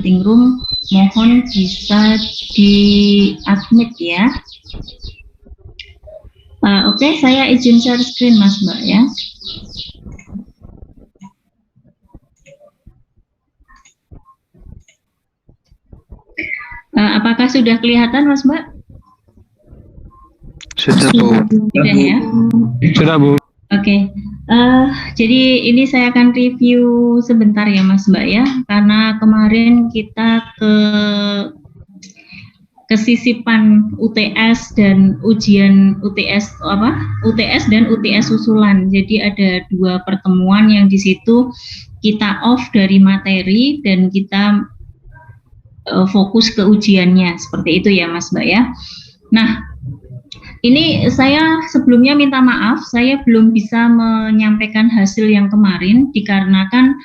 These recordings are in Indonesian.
meeting room, mohon bisa di-admit ya. Oke, saya izin share screen Mas Mbak ya. Apakah sudah kelihatan Mas Mbak? Sudah Bu. Sudah ya? Sudah Bu. Oke, jadi ini saya akan review sebentar ya Mas Mbak ya, karena kemarin kita kesisipan UTS dan ujian UTS dan UTS susulan. Jadi ada 2 pertemuan yang di situ kita off dari materi dan kita fokus ke ujiannya, seperti itu ya Mas Mbak ya. Nah, ini saya sebelumnya minta maaf, saya belum bisa menyampaikan hasil yang kemarin dikarenakan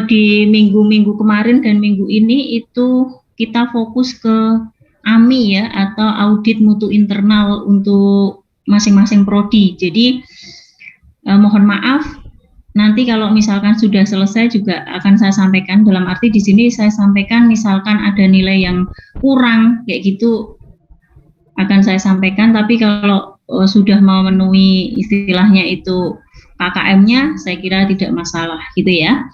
di minggu-minggu kemarin dan minggu ini itu kita fokus ke AMI ya, atau audit mutu internal untuk masing-masing prodi. Jadi mohon maaf, nanti kalau misalkan sudah selesai juga akan saya sampaikan. Dalam arti di sini saya sampaikan misalkan ada nilai yang kurang kayak gitu akan saya sampaikan. Tapi kalau sudah memenuhi istilahnya itu KKM-nya, saya kira tidak masalah gitu ya.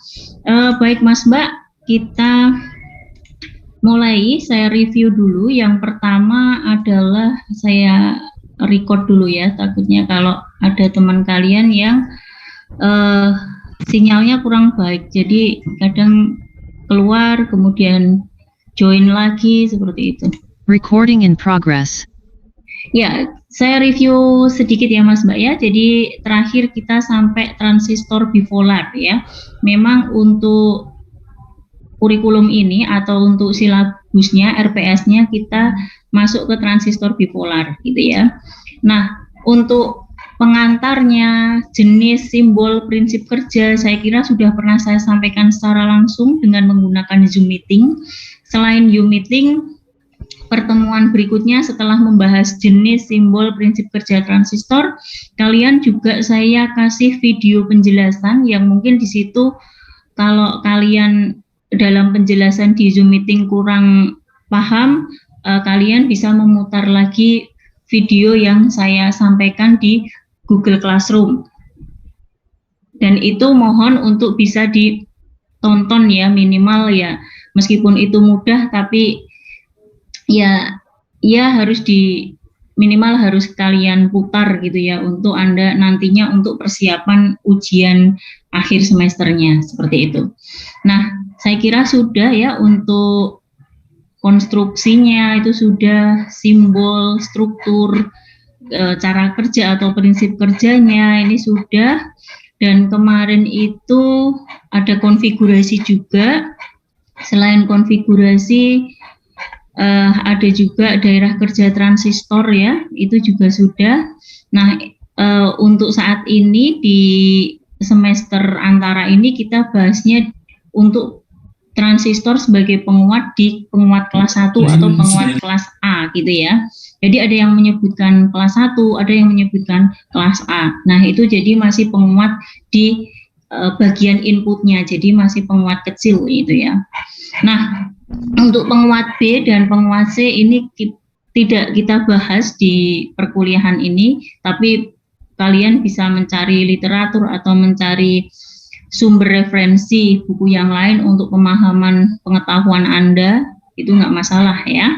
Baik Mas Mbak, kita mulai. Saya review dulu. Yang pertama adalah saya record dulu ya, takutnya kalau ada teman kalian yang sinyalnya kurang baik, jadi kadang keluar kemudian join lagi seperti itu. Recording in progress. Ya, saya review sedikit ya Mas Mbak ya. Jadi terakhir kita sampai transistor bipolar ya. Memang untuk kurikulum ini atau untuk silabusnya, RPS-nya kita masuk ke transistor bipolar gitu ya. Nah, untuk pengantarnya, jenis, simbol, prinsip kerja, saya kira sudah pernah saya sampaikan secara langsung dengan menggunakan Zoom meeting. Selain Zoom meeting, pertemuan berikutnya setelah membahas jenis, simbol, prinsip kerja transistor, kalian juga saya kasih video penjelasan yang mungkin di situ kalau kalian dalam penjelasan di Zoom meeting kurang paham, kalian bisa memutar lagi video yang saya sampaikan di Google Classroom. Dan itu mohon untuk bisa ditonton ya, minimal ya, meskipun itu mudah tapi ya harus minimal harus kalian putar gitu ya, untuk Anda nantinya untuk persiapan ujian akhir semesternya, seperti itu. Nah, saya kira sudah ya untuk konstruksinya, itu sudah, simbol, struktur, cara kerja atau prinsip kerjanya ini sudah. Dan kemarin itu ada konfigurasi juga. Selain konfigurasi ada juga daerah kerja transistor ya, itu juga sudah. Nah, untuk saat ini di semester antara ini kita bahasnya untuk transistor sebagai penguat di penguat kelas 1 atau penguat kelas A gitu ya. Jadi ada yang menyebutkan kelas 1, ada yang menyebutkan kelas A. Nah, itu jadi masih penguat di bagian inputnya, jadi masih penguat kecil itu ya. Nah, untuk penguat B dan penguat C ini tidak kita bahas di perkuliahan ini, tapi kalian bisa mencari literatur atau mencari sumber referensi buku yang lain untuk pemahaman pengetahuan Anda, itu nggak masalah ya.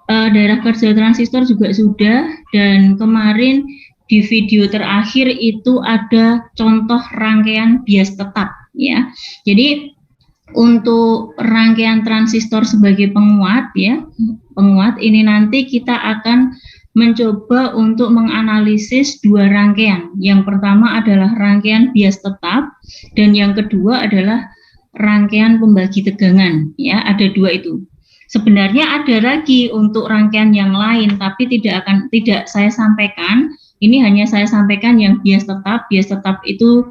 Daerah kerja transistor juga sudah, dan kemarin di video terakhir itu ada contoh rangkaian bias tetap ya. Jadi untuk rangkaian transistor sebagai penguat ya, penguat ini nanti kita akan mencoba untuk menganalisis 2 rangkaian. Yang pertama adalah rangkaian bias tetap, dan yang kedua adalah rangkaian pembagi tegangan ya, ada 2 itu. Sebenarnya ada lagi untuk rangkaian yang lain, tapi tidak saya sampaikan. Ini hanya saya sampaikan yang bias tetap. Bias tetap itu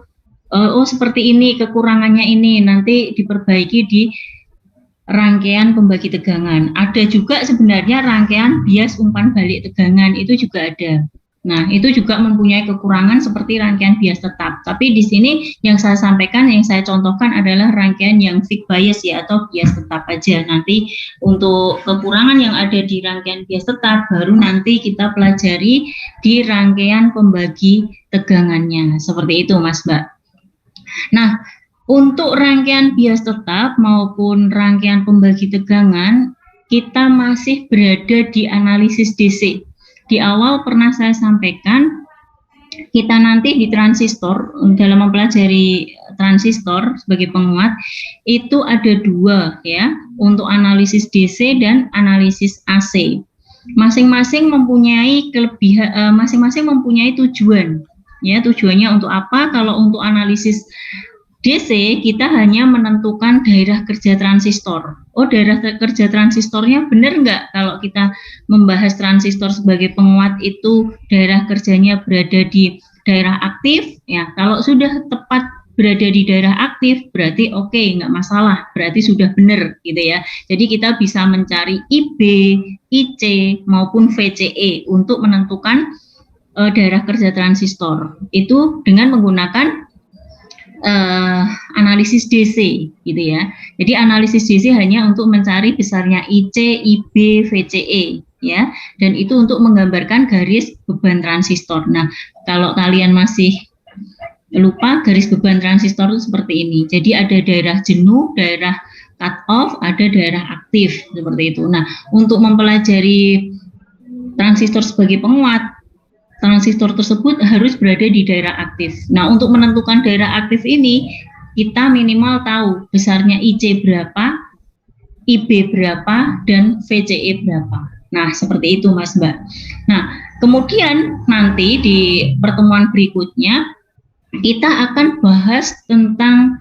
seperti ini, kekurangannya ini nanti diperbaiki di rangkaian pembagi tegangan. Ada juga sebenarnya rangkaian bias umpan balik tegangan, itu juga ada. Nah, itu juga mempunyai kekurangan seperti rangkaian bias tetap. Tapi di sini yang saya sampaikan, yang saya contohkan adalah rangkaian yang fixed bias ya, atau bias tetap aja. Nanti untuk kekurangan yang ada di rangkaian bias tetap, baru nanti kita pelajari di rangkaian pembagi tegangannya. Seperti itu, Mas Mbak. Nah, untuk rangkaian bias tetap maupun rangkaian pembagi tegangan, kita masih berada di analisis DC. Di awal pernah saya sampaikan, kita nanti di transistor, dalam mempelajari transistor sebagai penguat, itu ada dua ya, untuk analisis DC dan analisis AC. Masing-masing mempunyai kelebihan, masing-masing mempunyai tujuan. Ya, tujuannya untuk apa? Kalau untuk analisis DC, kita hanya menentukan daerah kerja transistor. Oh, daerah kerja transistornya benar nggak kalau kita membahas transistor sebagai penguat itu daerah kerjanya berada di daerah aktif? Ya, kalau sudah tepat berada di daerah aktif, berarti oke, nggak masalah, berarti sudah benar gitu ya. Jadi kita bisa mencari IB, IC, maupun VCE untuk menentukan daerah kerja transistor. Itu dengan menggunakan analisis DC gitu ya. Jadi analisis DC hanya untuk mencari besarnya IC, IB, VCE ya. Dan itu untuk menggambarkan garis beban transistor. Nah, kalau kalian masih lupa, garis beban transistor itu seperti ini. Jadi ada daerah jenuh, daerah cut off, ada daerah aktif seperti itu. Nah, untuk mempelajari transistor sebagai penguat, transistor tersebut harus berada di daerah aktif. Nah, untuk menentukan daerah aktif ini, kita minimal tahu besarnya IC berapa, IB berapa, dan VCE berapa. Nah, seperti itu Mas Mbak. Nah, kemudian nanti di pertemuan berikutnya, kita akan bahas tentang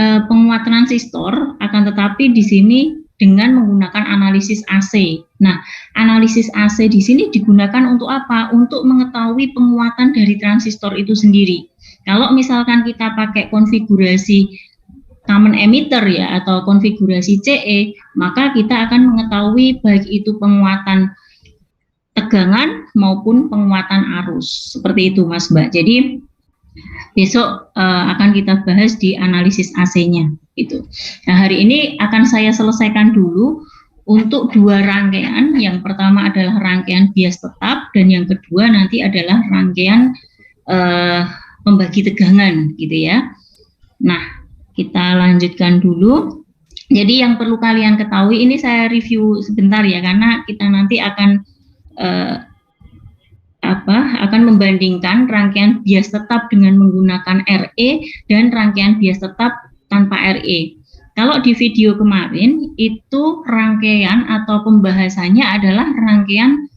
penguat transistor, akan tetapi di sini dengan menggunakan analisis AC. Nah, analisis AC di sini digunakan untuk apa? Untuk mengetahui penguatan dari transistor itu sendiri. Kalau misalkan kita pakai konfigurasi common emitter ya, atau konfigurasi CE, maka kita akan mengetahui baik itu penguatan tegangan maupun penguatan arus. Seperti itu Mas Mbak. Jadi besok akan kita bahas di analisis AC-nya gitu. Nah, hari ini akan saya selesaikan dulu untuk dua rangkaian. Yang pertama adalah rangkaian bias tetap, dan yang kedua nanti adalah rangkaian pembagi tegangan gitu ya. Nah, kita lanjutkan dulu. Jadi yang perlu kalian ketahui, ini saya review sebentar ya, karena kita nanti akan membandingkan rangkaian bias tetap dengan menggunakan RE dan rangkaian bias tetap tanpa RE. Kalau di video kemarin itu rangkaian atau pembahasannya adalah rangkaian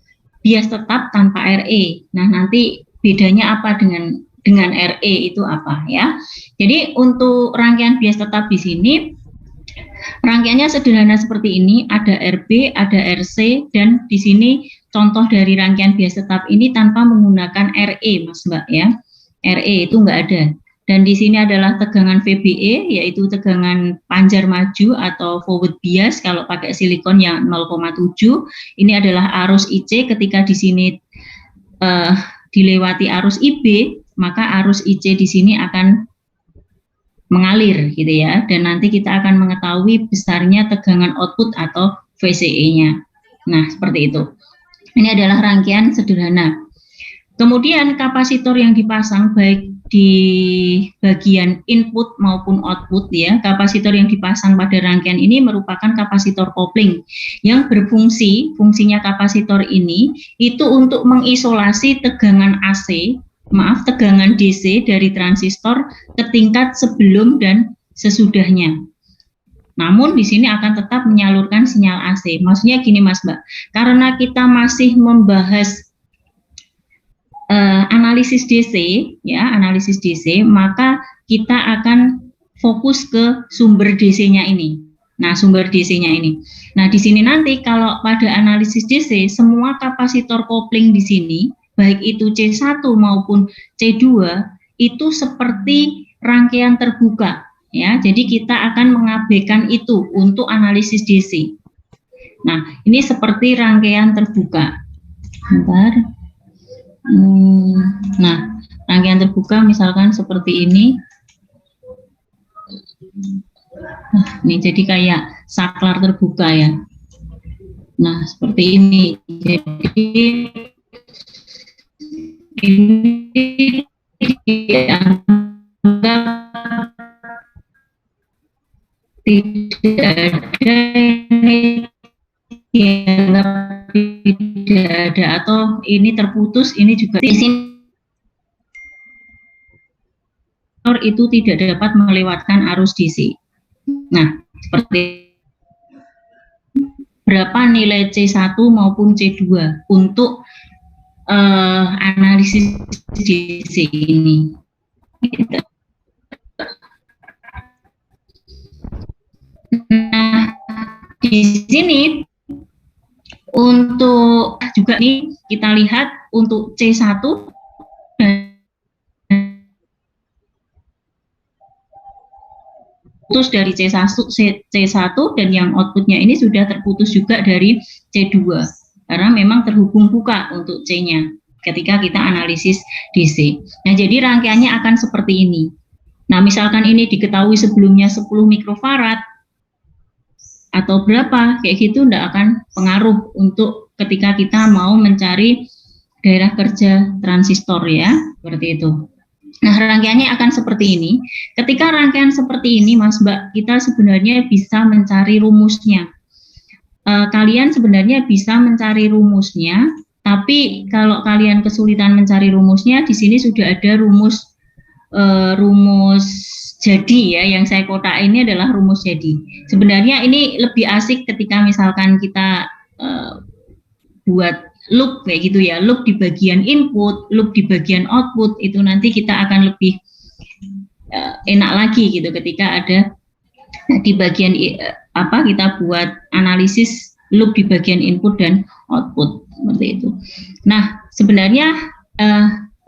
bias tetap tanpa RE. Nah, nanti bedanya apa dengan RE itu apa ya? Jadi untuk rangkaian bias tetap di sini rangkaiannya sederhana seperti ini, ada RB, ada RC, dan di sini contoh dari rangkaian bias tetap ini tanpa menggunakan RE, Mas Mbak ya. RE itu nggak ada. Dan di sini adalah tegangan VBE, yaitu tegangan panjar maju atau forward bias kalau pakai silikon yang 0,7. Ini adalah arus IC, ketika di sini dilewati arus IB, maka arus IC di sini akan mengalir gitu ya, dan nanti kita akan mengetahui besarnya tegangan output atau VCE-nya. Nah, seperti itu. Ini adalah rangkaian sederhana. Kemudian kapasitor yang dipasang baik di bagian input maupun output ya, kapasitor yang dipasang pada rangkaian ini merupakan kapasitor kopling yang fungsinya kapasitor ini itu untuk mengisolasi tegangan tegangan DC dari transistor ke tingkat sebelum dan sesudahnya. Namun di sini akan tetap menyalurkan sinyal AC. Maksudnya gini Mas Mbak, karena kita masih membahas analisis DC ya, analisis DC, maka kita akan fokus ke sumber DC-nya ini. Nah, sumber DC-nya ini. Nah, di sini nanti kalau pada analisis DC, semua kapasitor kopling di sini baik itu C1 maupun C2 itu seperti rangkaian terbuka ya. Jadi kita akan mengabaikan itu untuk analisis DC. Nah, ini seperti rangkaian terbuka. Bentar. Nah, rangkaian terbuka misalkan seperti ini. Nah, ini jadi kayak saklar terbuka ya. Nah, seperti ini. Jadi ini tidak ada ini tidak ada atau ini terputus, ini juga di sini itu tidak dapat melewatkan arus DC. Nah, seperti berapa nilai C1 maupun C2 untuk analisis DC ini. Nah, di sini untuk juga nih kita lihat untuk C1 putus dari C1 dan yang outputnya ini sudah terputus juga dari C2 karena memang terhubung buka untuk C-nya ketika kita analisis DC. Nah, jadi rangkaiannya akan seperti ini. Nah, misalkan ini diketahui sebelumnya 10 mikrofarad atau berapa, kayak gitu enggak akan pengaruh untuk ketika kita mau mencari daerah kerja transistor ya, seperti itu. Nah, rangkaiannya akan seperti ini. Ketika rangkaian seperti ini, Mas Mbak, kita sebenarnya bisa mencari rumusnya. Kalian sebenarnya bisa mencari rumusnya, tapi kalau kalian kesulitan mencari rumusnya, di sini sudah ada rumus jadi ya, yang saya kotak ini adalah rumus jadi. Sebenarnya ini lebih asik ketika misalkan kita buat loop kayak gitu ya, loop di bagian input, loop di bagian output, itu nanti kita akan lebih enak lagi gitu ketika ada di bagian kita buat analisis loop di bagian input dan output seperti itu. Nah, sebenarnya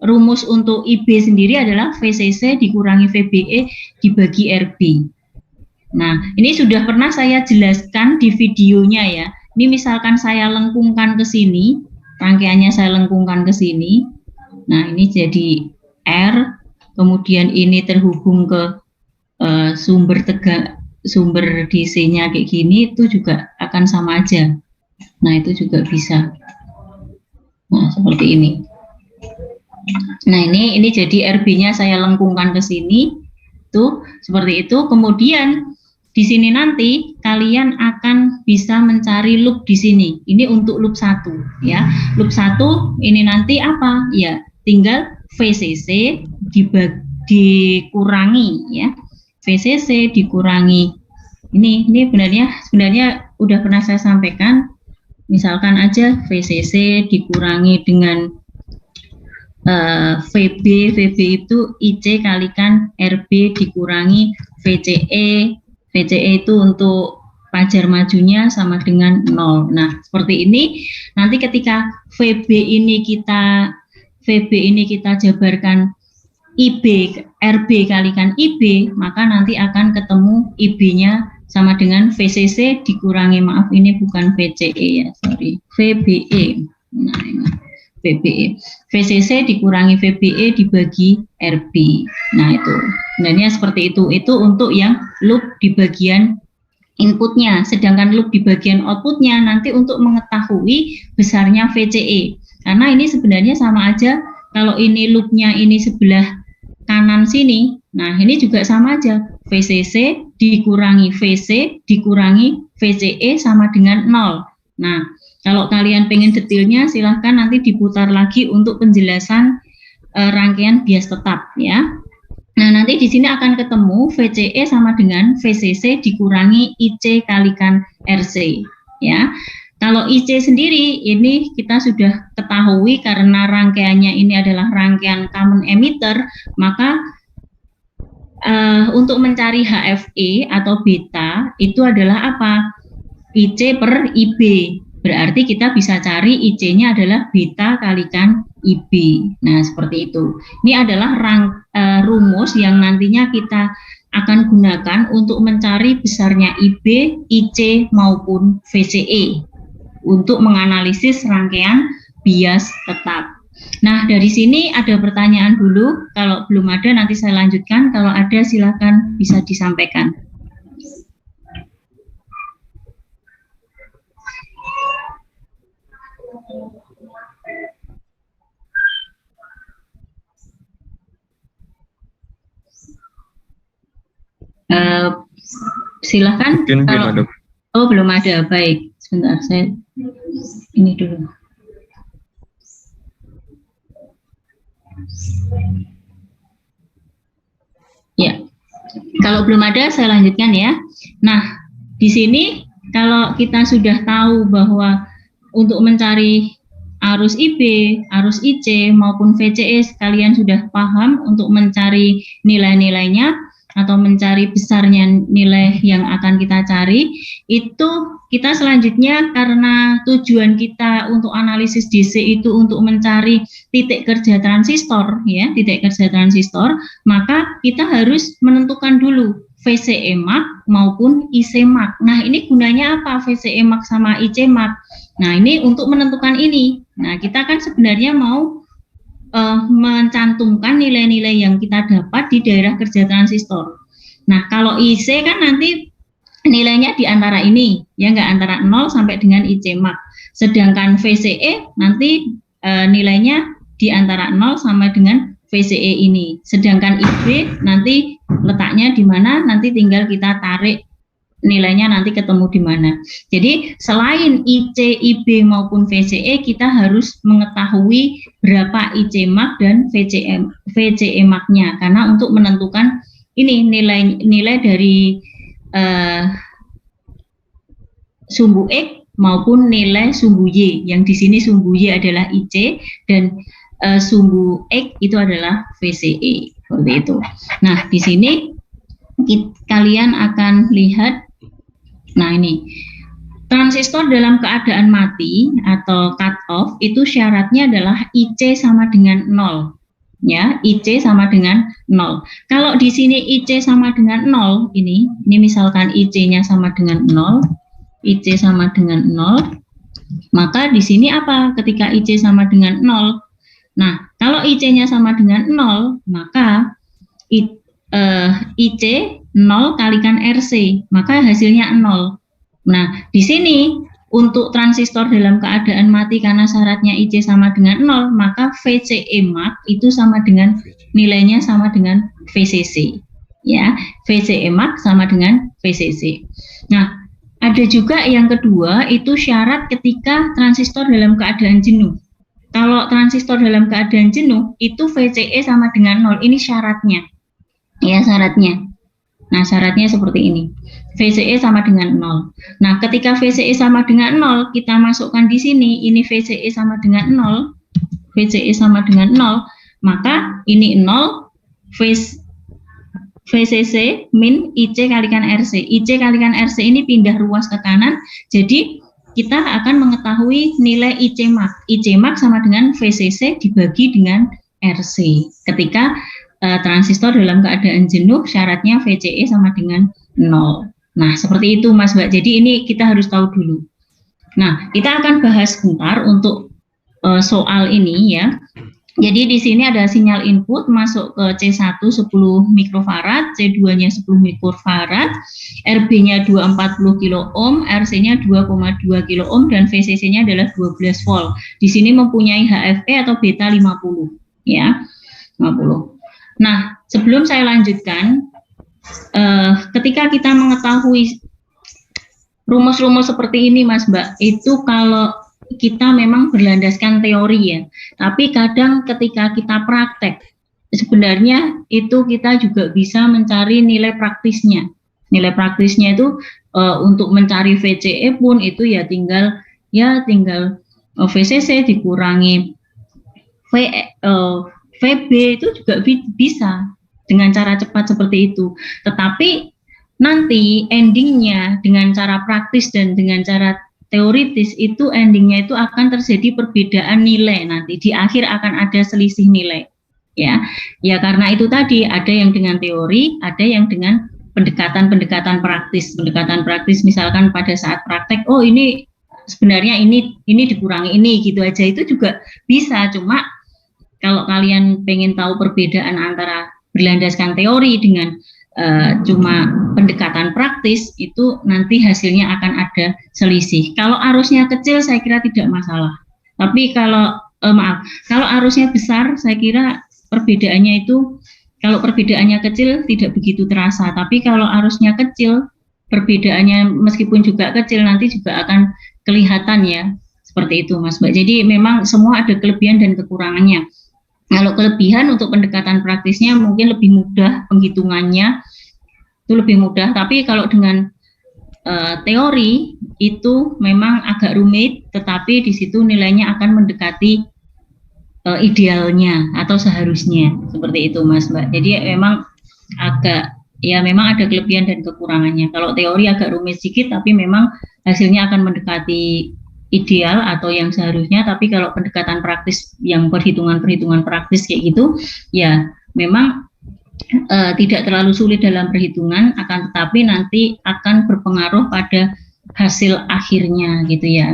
rumus untuk IB sendiri adalah VCC dikurangi VBE dibagi RB. Nah, ini sudah pernah saya jelaskan di videonya ya. Ini misalkan saya lengkungkan ke sini, rangkaiannya saya lengkungkan ke sini. Nah, ini jadi R, kemudian ini terhubung ke sumber DC-nya kayak gini, itu juga akan sama aja. Nah, itu juga bisa. Nah, seperti ini. Nah, ini jadi RB-nya saya lengkungkan ke sini. Tuh, seperti itu. Kemudian di sini nanti kalian akan bisa mencari loop di sini. Ini untuk loop 1 ya. Loop 1 ini nanti apa? Ya, tinggal VCC dikurangi ya. VCC dikurangi ini sebenarnya udah pernah saya sampaikan. Misalkan aja VCC dikurangi dengan VB itu IC kalikan RB dikurangi VCE. VCE itu untuk pajar majunya sama dengan 0. Nah, seperti ini. Nanti ketika VB ini kita jabarkan IB, RB kalikan IB, maka nanti akan ketemu IB-nya sama dengan VCC dikurangi, maaf ini bukan VCE ya, sorry, VBE. Nah, ini VBE. VCC dikurangi VBE dibagi RB. Nah, itu. Sebenarnya seperti itu. Itu untuk yang loop di bagian inputnya. Sedangkan loop di bagian outputnya nanti untuk mengetahui besarnya VCE. Karena ini sebenarnya sama aja. Kalau ini loopnya ini sebelah kanan sini. Nah, ini juga sama aja. VCC dikurangi VC dikurangi VCE sama dengan 0. Nah, kalau kalian pengen detailnya silahkan nanti diputar lagi untuk penjelasan rangkaian bias tetap ya. Nah, nanti di sini akan ketemu VCE sama dengan VCC dikurangi IC kalikan RC ya. Kalau IC sendiri ini kita sudah ketahui karena rangkaiannya ini adalah rangkaian common emitter, maka untuk mencari HFE atau beta itu adalah apa? IC per IB. Berarti kita bisa cari IC-nya adalah beta kalikan IB. Nah, seperti itu. Ini adalah rumus yang nantinya kita akan gunakan untuk mencari besarnya IB, IC maupun VCE untuk menganalisis rangkaian bias tetap. Nah, dari sini ada pertanyaan dulu. Kalau belum ada nanti saya lanjutkan. Kalau ada silakan bisa disampaikan. Silakan. Mungkin belum ada. Oh, belum ada. Baik, sebentar saya ini dulu. Ya, kalau belum ada saya lanjutkan ya. Nah, di sini kalau kita sudah tahu bahwa untuk mencari arus IB, arus IC maupun VCE kalian sudah paham untuk mencari nilai-nilainya atau mencari besarnya nilai yang akan kita cari, itu kita selanjutnya karena tujuan kita untuk analisis DC itu untuk mencari titik kerja transistor, ya, titik kerja transistor, maka kita harus menentukan dulu VCE mark maupun IC mark. Nah, ini gunanya apa VCE mark sama IC mark? Nah, ini untuk menentukan ini. Nah, kita kan sebenarnya mau mencantumkan nilai-nilai yang kita dapat di daerah kerja transistor. Nah, kalau IC kan nanti nilainya di antara ini, ya nggak, antara 0 sampai dengan IC mark. Sedangkan VCE nanti nilainya di antara 0 sampai dengan VCE ini. Sedangkan IB nanti letaknya di mana, nanti tinggal kita tarik nilainya nanti ketemu di mana. Jadi selain IC, IB maupun VCE, kita harus mengetahui berapa IC mark dan VCE mark-nya, karena untuk menentukan ini nilai dari sumbu X maupun nilai sumbu Y. Yang di sini sumbu Y adalah IC dan sumbu X itu adalah VCE, seperti itu. Nah, di sini kalian akan lihat. Nah, ini transistor dalam keadaan mati atau cut off itu syaratnya adalah IC sama dengan 0. Ya, IC sama dengan 0. Kalau di sini IC sama dengan 0, ini misalkan IC-nya sama dengan 0, IC sama dengan 0, maka di sini apa? Ketika IC sama dengan 0. Nah, kalau IC-nya sama dengan 0, maka IC 0 kalikan RC, maka hasilnya 0. Nah, di sini untuk transistor dalam keadaan mati karena syaratnya IC sama dengan 0, maka VCE mark itu sama dengan nilainya sama dengan VCC. Ya, VCE mark sama dengan VCC. Nah, ada juga yang kedua, itu syarat ketika transistor dalam keadaan jenuh. Kalau transistor dalam keadaan jenuh, itu VCE sama dengan 0. Ini syaratnya. Ya, syaratnya. Nah, syaratnya seperti ini. VCE sama dengan 0. Nah, ketika VCE sama dengan 0, kita masukkan di sini, ini VCE sama dengan 0, VCE sama dengan 0, maka ini 0, VCC min IC kalikan RC. IC kalikan RC ini pindah ruas ke kanan, jadi kita akan mengetahui nilai IC mark. IC mark sama dengan VCC dibagi dengan RC. Ketika transistor dalam keadaan jenuh, syaratnya VCE sama dengan 0. Nah, seperti itu Mas Mbak. Jadi ini kita harus tahu dulu. Nah, kita akan bahas sebentar untuk soal ini ya. Jadi di sini ada sinyal input masuk ke C1 10 mikrofarad, C2-nya 10 mikrofarad, RB-nya 240 kilo ohm, RC-nya 2,2 kilo ohm, dan VCC-nya adalah 12 volt. Di sini mempunyai HFE atau beta 50 ya. 50. Nah, sebelum saya lanjutkan, ketika kita mengetahui rumus-rumus seperti ini Mas Mbak, itu kalau kita memang berlandaskan teori ya, tapi kadang ketika kita praktek, sebenarnya itu kita juga bisa mencari nilai praktisnya. Nilai praktisnya itu untuk mencari VCE pun itu ya tinggal VCC dikurangi VB itu juga bisa dengan cara cepat seperti itu. Tetapi nanti endingnya dengan cara praktis dan dengan cara teoritis itu endingnya itu akan terjadi perbedaan nilai, nanti di akhir akan ada selisih nilai ya karena itu tadi ada yang dengan teori, ada yang dengan pendekatan praktis misalkan pada saat praktek, oh ini sebenarnya ini dikurangi ini gitu aja, itu juga bisa. Cuma kalau kalian pengen tahu perbedaan antara berlandaskan teori dengan cuma pendekatan praktis, itu nanti hasilnya akan ada selisih. Kalau arusnya kecil saya kira tidak masalah. Tapi kalau kalau arusnya besar saya kira perbedaannya itu, kalau perbedaannya kecil tidak begitu terasa. Tapi kalau arusnya kecil, perbedaannya meskipun juga kecil nanti juga akan kelihatan ya. Seperti itu Mas Mbak. Jadi memang semua ada kelebihan dan kekurangannya. Kalau kelebihan untuk pendekatan praktisnya mungkin lebih mudah penghitungannya, itu lebih mudah. Tapi kalau dengan teori itu memang agak rumit, tetapi di situ nilainya akan mendekati idealnya atau seharusnya, seperti itu Mas Mbak. Jadi memang memang ada kelebihan dan kekurangannya. Kalau teori agak rumit sedikit, tapi memang hasilnya akan mendekati ideal atau yang seharusnya. Tapi kalau pendekatan praktis yang perhitungan praktis kayak gitu, ya memang tidak terlalu sulit dalam perhitungan, akan tetapi nanti akan berpengaruh pada hasil akhirnya gitu ya.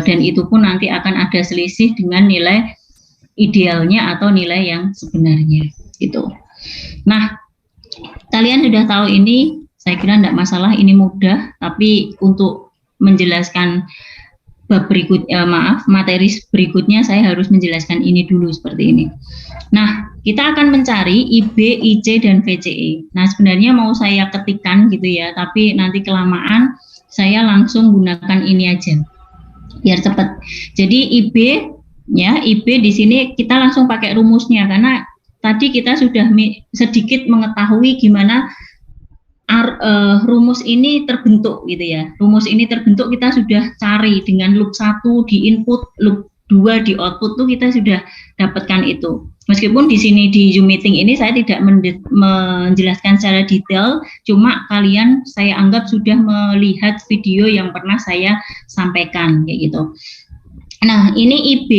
Dan itu pun nanti akan ada selisih dengan nilai idealnya atau nilai yang sebenarnya gitu. Nah, kalian sudah tahu ini, saya kira tidak masalah, ini mudah. Tapi untuk menjelaskan bab materi berikutnya saya harus menjelaskan ini dulu seperti ini. Nah, kita akan mencari IB, IC, dan VCE. Nah, sebenarnya mau saya ketikkan gitu ya, tapi nanti kelamaan saya langsung gunakan ini aja biar cepat. Jadi IB ya, IB di sini kita langsung pakai rumusnya karena tadi kita sudah sedikit mengetahui gimana rumus ini terbentuk gitu ya. Rumus ini terbentuk kita sudah cari dengan loop 1 di input, loop 2 di output tuh kita sudah dapatkan itu. Meskipun di sini di Zoom meeting ini saya tidak menjelaskan secara detail, cuma kalian saya anggap sudah melihat video yang pernah saya sampaikan kayak gitu. Nah, ini IB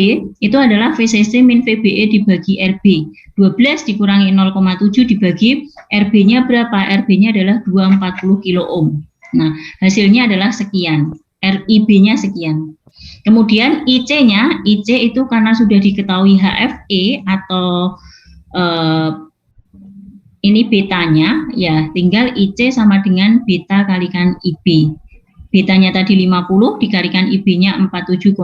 itu adalah VCC min VBE dibagi RB. 12 dikurangi 0,7 dibagi RB-nya berapa? RB-nya adalah 240 kilo ohm. Nah, hasilnya adalah sekian. RIB-nya sekian. Kemudian IC-nya, IC itu karena sudah diketahui HFE atau ini betanya, ya tinggal IC sama dengan beta kalikan IB. Betanya tadi 50 dikalikan IB-nya 47,08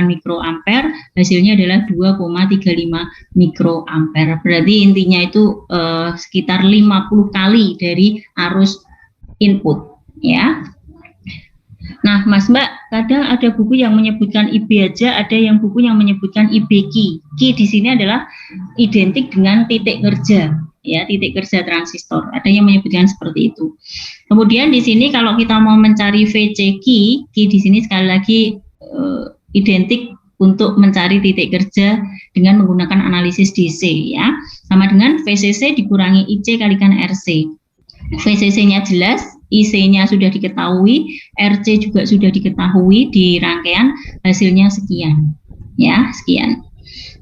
mikroampere, hasilnya adalah 2,35 mikroampere. Berarti intinya itu sekitar 50 kali dari arus input ya. Nah, Mas Mbak, kadang ada buku yang menyebutkan IB aja, ada yang buku yang menyebutkan IB Ki. Ki di sini adalah identik dengan titik kerja, ya, titik kerja transistor. Ada yang menyebutkan seperti itu. Kemudian di sini kalau kita mau mencari VC Ki di sini sekali lagi identik untuk mencari titik kerja dengan menggunakan analisis DC ya. Sama dengan VCC dikurangi IC kalikan RC. VCC-nya jelas, IC-nya sudah diketahui, RC juga sudah diketahui di rangkaian, hasilnya sekian. Ya, sekian.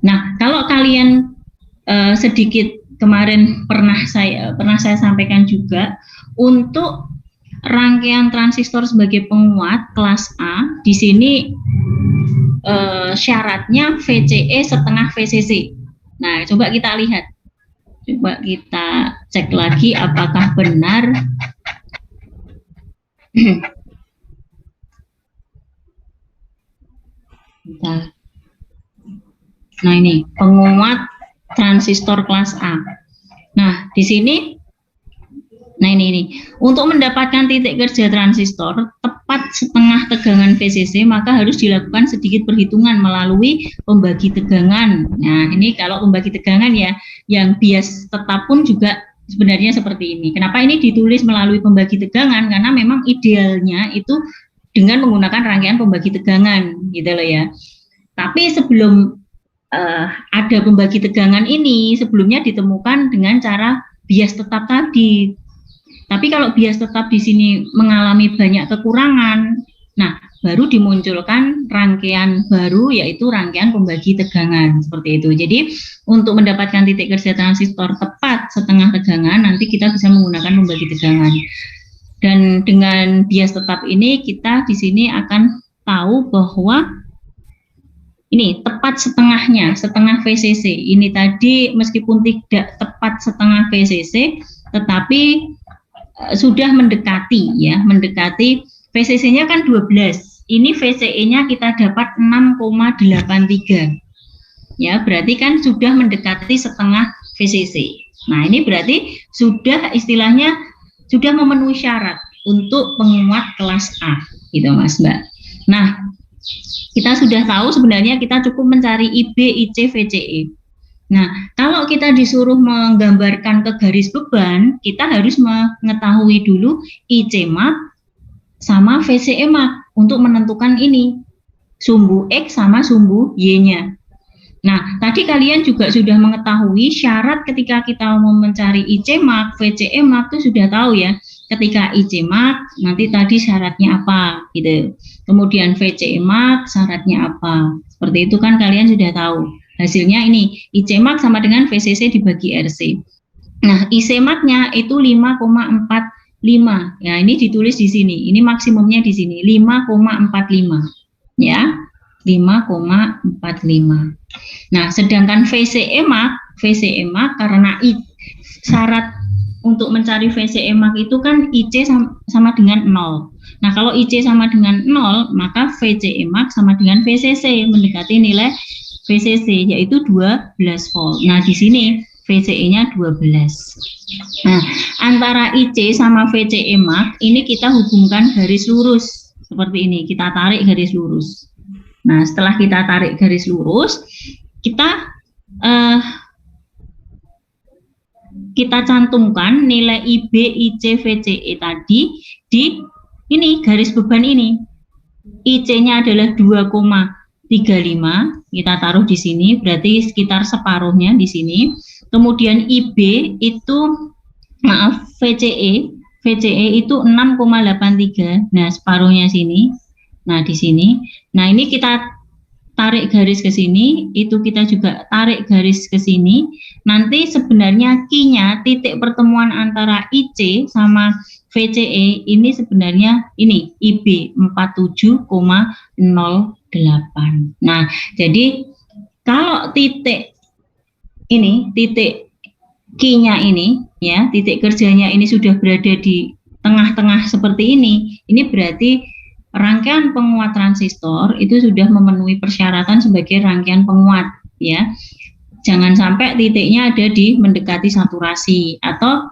Nah, kalau kalian sedikit kemarin pernah saya sampaikan juga, untuk rangkaian transistor sebagai penguat kelas A, di sini syaratnya VCE setengah VCC. Nah, coba kita lihat. Coba kita cek lagi apakah benar. Nah, ini penguat transistor kelas A. Nah, di sini ini untuk mendapatkan titik kerja transistor tepat setengah tegangan VCC, maka harus dilakukan sedikit perhitungan melalui pembagi tegangan. Nah, ini kalau pembagi tegangan ya, yang bias tetap pun juga sebenarnya seperti ini. Kenapa ini ditulis melalui pembagi tegangan? Karena memang idealnya itu dengan menggunakan rangkaian pembagi tegangan, gitu loh ya. Tapi sebelum ada pembagi tegangan ini, sebelumnya ditemukan dengan cara bias tetap tadi. Tapi kalau bias tetap di sini mengalami banyak kekurangan, nah baru dimunculkan rangkaian baru, yaitu rangkaian pembagi tegangan seperti itu. Jadi untuk mendapatkan titik kerja transistor tepat setengah tegangan, nanti kita bisa menggunakan pembagi tegangan. Dan dengan bias tetap ini kita di sini akan tahu bahwa ini tepat setengahnya, setengah VCC. Ini tadi meskipun tidak tepat setengah VCC, tetapi sudah mendekati ya, mendekati. VCC-nya kan 12. Ini VCE-nya kita dapat 6,83. Ya, berarti kan sudah mendekati setengah VCC. Nah, ini berarti sudah istilahnya sudah memenuhi syarat untuk penguat kelas A, gitu Mas Mbak. Nah, kita sudah tahu sebenarnya kita cukup mencari IB, IC, VCE. Nah, kalau kita disuruh menggambarkan ke garis beban, kita harus mengetahui dulu IC map sama VCE map untuk menentukan ini, sumbu X sama sumbu Y-nya. Nah, tadi kalian juga sudah mengetahui syarat ketika kita mau mencari IC map, VCE map itu sudah tahu ya. Ketika IC map, nanti tadi syaratnya apa gitu. Kemudian VCE map, syaratnya apa. Seperti itu kan kalian sudah tahu. Hasilnya ini, IC map sama dengan VCC dibagi RC. Nah, IC map-nya itu 5,45. Ya, ini ditulis di sini. Ini maksimumnya di sini, 5,45. Ya, 5,45. Nah, sedangkan VCE map karena syarat untuk mencari VCE map itu kan IC sama dengan 0. Nah, kalau IC sama dengan 0, maka VCE map sama dengan VCC, mendekati nilai VCC, yaitu 12 volt. Nah, di sini VCE-nya 12. Nah, antara IC sama VCE map, ini kita hubungkan garis lurus. Seperti ini, kita tarik garis lurus. Nah, setelah kita tarik garis lurus, kita cantumkan nilai IB, IC, VCE tadi di ini garis beban ini. IC-nya adalah 2,35, kita taruh di sini, berarti sekitar separuhnya di sini. Kemudian IB itu, VCE itu 6,83, nah separuhnya sini. Nah, di sini. Nah, ini kita tarik garis ke sini, itu kita juga tarik garis ke sini. Nanti sebenarnya Q-nya, titik pertemuan antara IC sama VCE ini sebenarnya ini IB 47,08. Nah, jadi kalau titik ini, titik Q-nya ini ya, titik kerjanya ini sudah berada di tengah-tengah seperti ini berarti rangkaian penguat transistor itu sudah memenuhi persyaratan sebagai rangkaian penguat ya. Jangan sampai titiknya ada di mendekati saturasi atau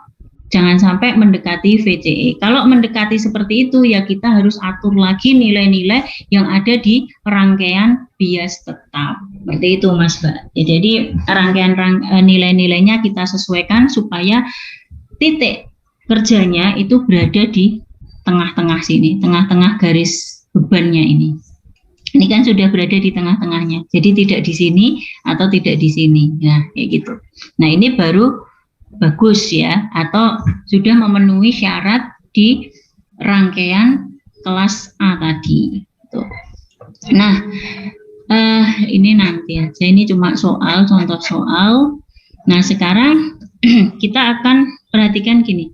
jangan sampai mendekati VCE. Kalau mendekati seperti itu ya kita harus atur lagi nilai-nilai yang ada di rangkaian bias tetap. Seperti itu Mas Mbak. Ya, jadi rangkaian nilai-nilainya kita sesuaikan supaya titik kerjanya itu berada di tengah-tengah sini, tengah-tengah garis bebannya ini. Ini kan sudah berada di tengah-tengahnya, jadi tidak di sini atau tidak di sini. Nah, kayak gitu. Nah, ini baru bagus ya, atau sudah memenuhi syarat di rangkaian kelas A tadi. Tuh. Nah, ini nanti aja. Ini cuma soal, contoh soal. Nah, sekarang kita akan perhatikan gini.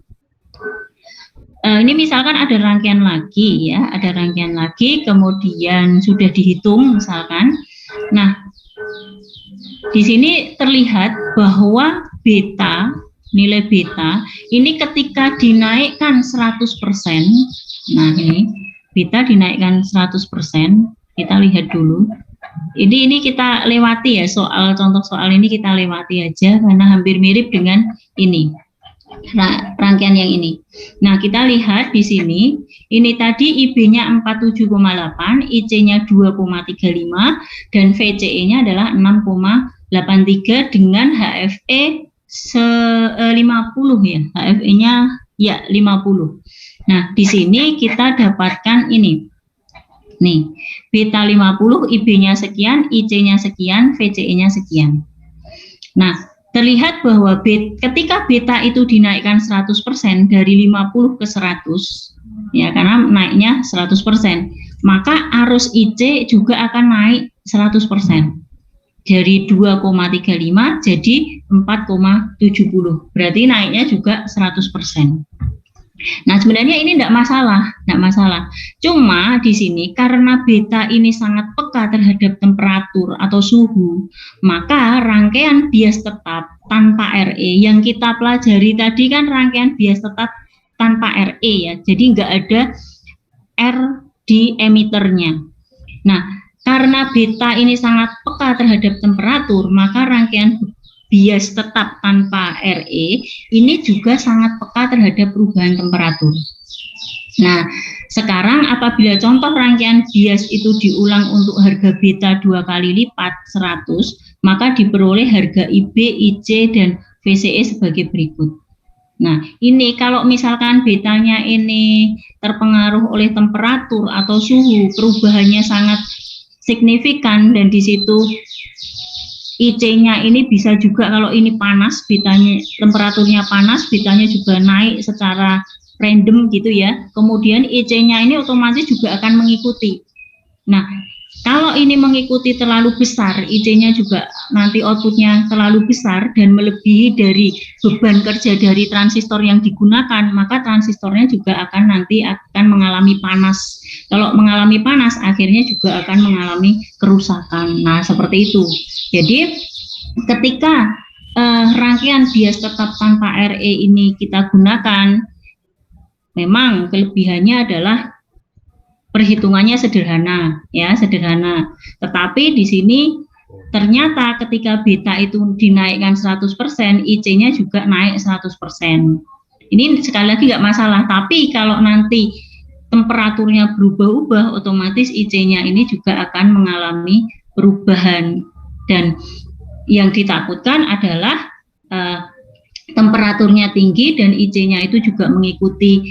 Ini misalkan ada rangkaian lagi ya, ada rangkaian lagi, kemudian sudah dihitung misalkan. Nah, di sini terlihat bahwa beta, nilai beta, ini ketika dinaikkan 100%, nah ini, beta dinaikkan 100%, kita lihat dulu. Ini kita lewati ya, contoh soal ini kita lewati aja, karena hampir mirip dengan ini. Rangkaian yang ini. Nah, kita lihat di sini, ini tadi IB-nya 47,8, IC-nya 2,35, dan VCE-nya adalah 6,83 dengan HFE 50 ya. HFE-nya ya 50. Nah, di sini kita dapatkan ini. Nih, beta 50, IB-nya sekian, IC-nya sekian, VCE-nya sekian. Nah, terlihat bahwa ketika beta itu dinaikkan 100% dari 50 ke 100, ya karena naiknya 100%, maka arus IC juga akan naik 100%. Dari 2,35 jadi 4,70. Berarti naiknya juga 100%. Nah, sebenarnya ini tidak masalah, tidak masalah. Cuma di sini karena beta ini sangat peka terhadap temperatur atau suhu, maka rangkaian bias tetap tanpa RE yang kita pelajari tadi kan rangkaian bias tetap tanpa RE ya. Jadi nggak ada R di emiternya. Nah, karena beta ini sangat peka terhadap temperatur, maka rangkaian bias tetap tanpa RE ini juga sangat peka terhadap perubahan temperatur. Nah, sekarang apabila contoh rangkaian bias itu diulang untuk harga beta 2 kali lipat 100, maka diperoleh harga IB, IC, dan VCE sebagai berikut. Nah, ini kalau misalkan betanya ini terpengaruh oleh temperatur atau suhu, perubahannya sangat signifikan dan di situ IC-nya ini bisa juga kalau ini panas, betanya temperaturnya panas, betanya juga naik secara random gitu ya. Kemudian IC-nya ini otomatis juga akan mengikuti. Nah, kalau ini mengikuti terlalu besar, IC-nya juga nanti outputnya terlalu besar dan melebihi dari beban kerja dari transistor yang digunakan, maka transistornya juga nanti akan mengalami panas. Kalau mengalami panas, akhirnya juga akan mengalami kerusakan. Nah, seperti itu. Jadi, ketika rangkaian bias tetap tanpa RE ini kita gunakan, memang kelebihannya adalah perhitungannya sederhana, ya sederhana. Tetapi di sini ternyata ketika beta itu dinaikkan 100%, IC-nya juga naik 100%. Ini sekali lagi nggak masalah. Tapi kalau nanti temperaturnya berubah-ubah, otomatis IC-nya ini juga akan mengalami perubahan. Dan yang ditakutkan adalah temperaturnya tinggi dan IC-nya itu juga mengikuti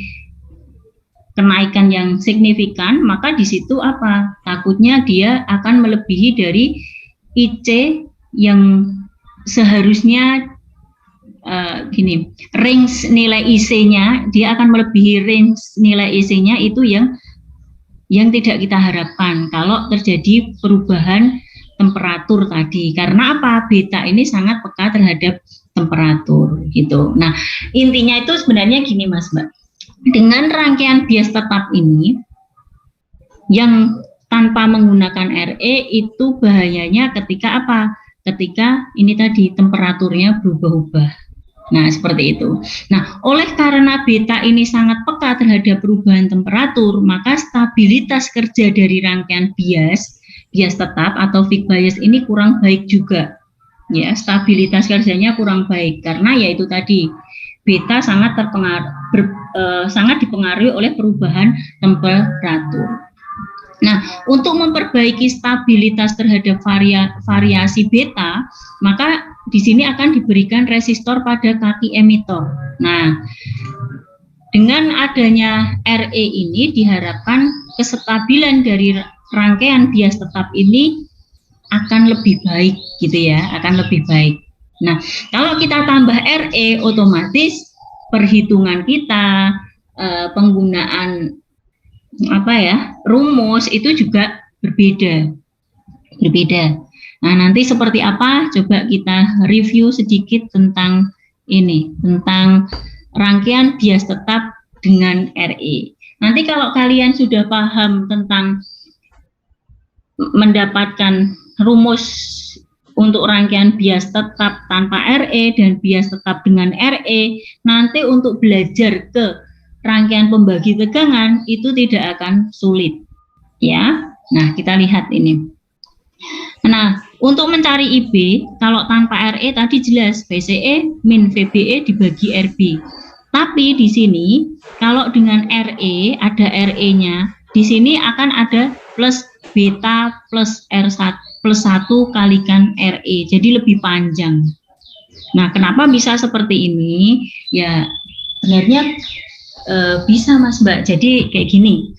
kenaikan yang signifikan, maka di situ apa? Takutnya dia akan melebihi dari IC yang seharusnya gini, range nilai IC-nya dia akan melebihi range nilai IC-nya itu yang tidak kita harapkan kalau terjadi perubahan temperatur tadi. Karena apa? Beta ini sangat peka terhadap temperatur gitu. Nah, intinya itu sebenarnya gini Mas Mbak. Dengan rangkaian bias tetap ini yang tanpa menggunakan RE itu bahayanya ketika apa? Ketika ini tadi temperaturnya berubah-ubah. Nah, seperti itu. Nah, oleh karena beta ini sangat peka terhadap perubahan temperatur, maka stabilitas kerja dari rangkaian bias tetap atau fixed bias ini kurang baik juga. Ya, stabilitas kerjanya kurang baik karena yaitu tadi beta sangat sangat dipengaruhi oleh perubahan temperatur. Nah, untuk memperbaiki stabilitas terhadap variasi beta, maka di sini akan diberikan resistor pada kaki emitor. Nah, dengan adanya RE ini diharapkan kestabilan dari rangkaian bias tetap ini akan lebih baik gitu ya, akan lebih baik. Nah, kalau kita tambah RE, otomatis perhitungan kita, penggunaan rumus itu juga berbeda. Nah, nanti seperti apa? Coba kita review sedikit tentang ini, tentang rangkaian bias tetap dengan RE. Nanti kalau kalian sudah paham tentang mendapatkan rumus untuk rangkaian bias tetap tanpa RE dan bias tetap dengan RE, nanti untuk belajar ke rangkaian pembagi tegangan itu tidak akan sulit, ya. Nah, kita lihat ini. Nah, untuk mencari IB, kalau tanpa RE tadi jelas VCE min VBE dibagi RB. Tapi di sini kalau dengan RE ada RE-nya, di sini akan ada plus beta plus R1 plus 1 kalikan RE, jadi lebih panjang. Nah, kenapa bisa seperti ini? Ya, sebenarnya bisa Mas Mbak, jadi kayak gini.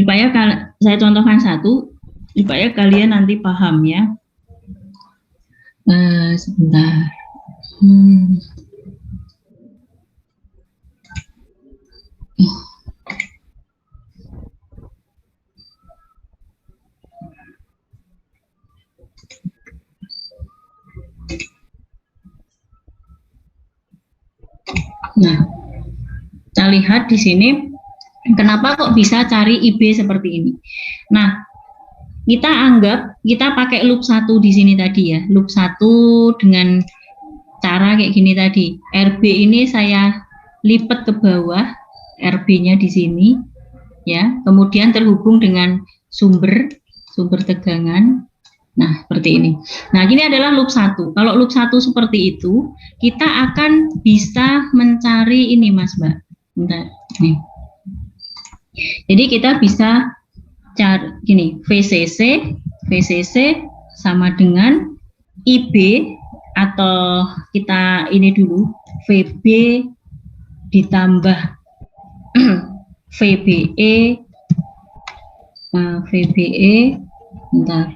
Supaya saya contohkan satu, supaya kalian nanti paham ya. Sebentar. Nah, kita lihat di sini, kenapa kok bisa cari IB seperti ini. Nah, kita anggap kita pakai loop 1 di sini tadi ya, loop 1 dengan cara kayak gini tadi. RB ini saya lipat ke bawah, RB-nya di sini, ya. Kemudian terhubung dengan sumber tegangan. Nah, seperti ini. Nah, ini adalah loop 1. Kalau loop 1 seperti itu, kita akan bisa mencari ini, Mas Mbak. Bentar, nih. Jadi kita bisa cari gini, VCC sama dengan IB, atau kita ini dulu, VB ditambah VBE, bentar.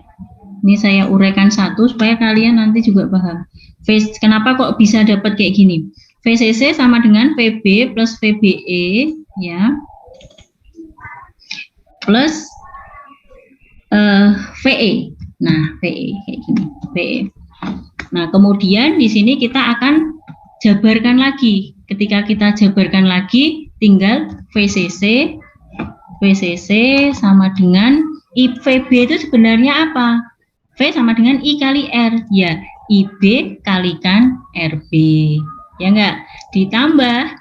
Ini saya uraikan satu supaya kalian nanti juga paham. Kenapa kok bisa dapat kayak gini? VCC sama dengan VB plus VBE, ya, plus VE. Nah, VE kayak gini, VE. Nah, kemudian di sini kita akan jabarkan lagi. Ketika kita jabarkan lagi, tinggal VCC sama dengan VB itu sebenarnya apa? V sama dengan I kali R, ya, IB kalikan RB, ya enggak? Ditambah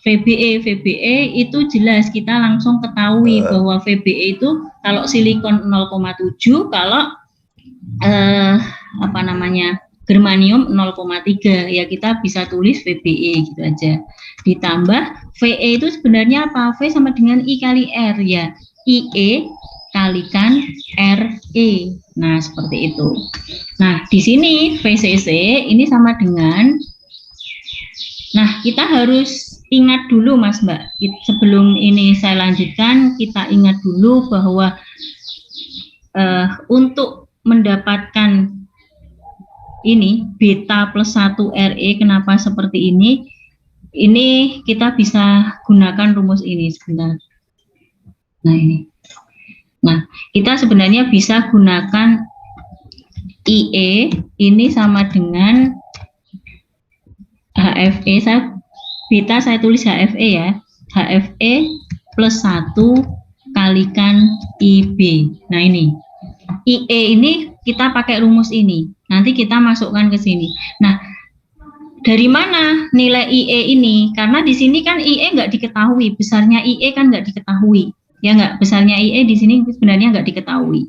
VBE itu jelas kita langsung ketahui bahwa VBE itu kalau silikon 0,7, kalau germanium 0,3, ya kita bisa tulis VBE gitu aja. Ditambah VE itu sebenarnya apa? V sama dengan I kali R, ya, IE kalikan RE. Nah, seperti itu. Nah, di sini VCC ini sama dengan, nah, kita harus ingat dulu Mas Mbak, sebelum ini saya lanjutkan, kita ingat dulu bahwa untuk mendapatkan ini beta plus 1 RE, kenapa seperti ini kita bisa gunakan rumus ini sebentar. Nah, ini. Nah, kita sebenarnya bisa gunakan IE ini sama dengan HFE, beta saya tulis HFE ya, HFE plus 1 kalikan IB. Nah, ini IE ini kita pakai rumus ini, nanti kita masukkan ke sini. Nah, dari mana nilai IE ini? Karena di sini kan IE nggak diketahui, besarnya IE kan nggak diketahui. Ya enggak, besarnya IE di sini sebenarnya enggak diketahui.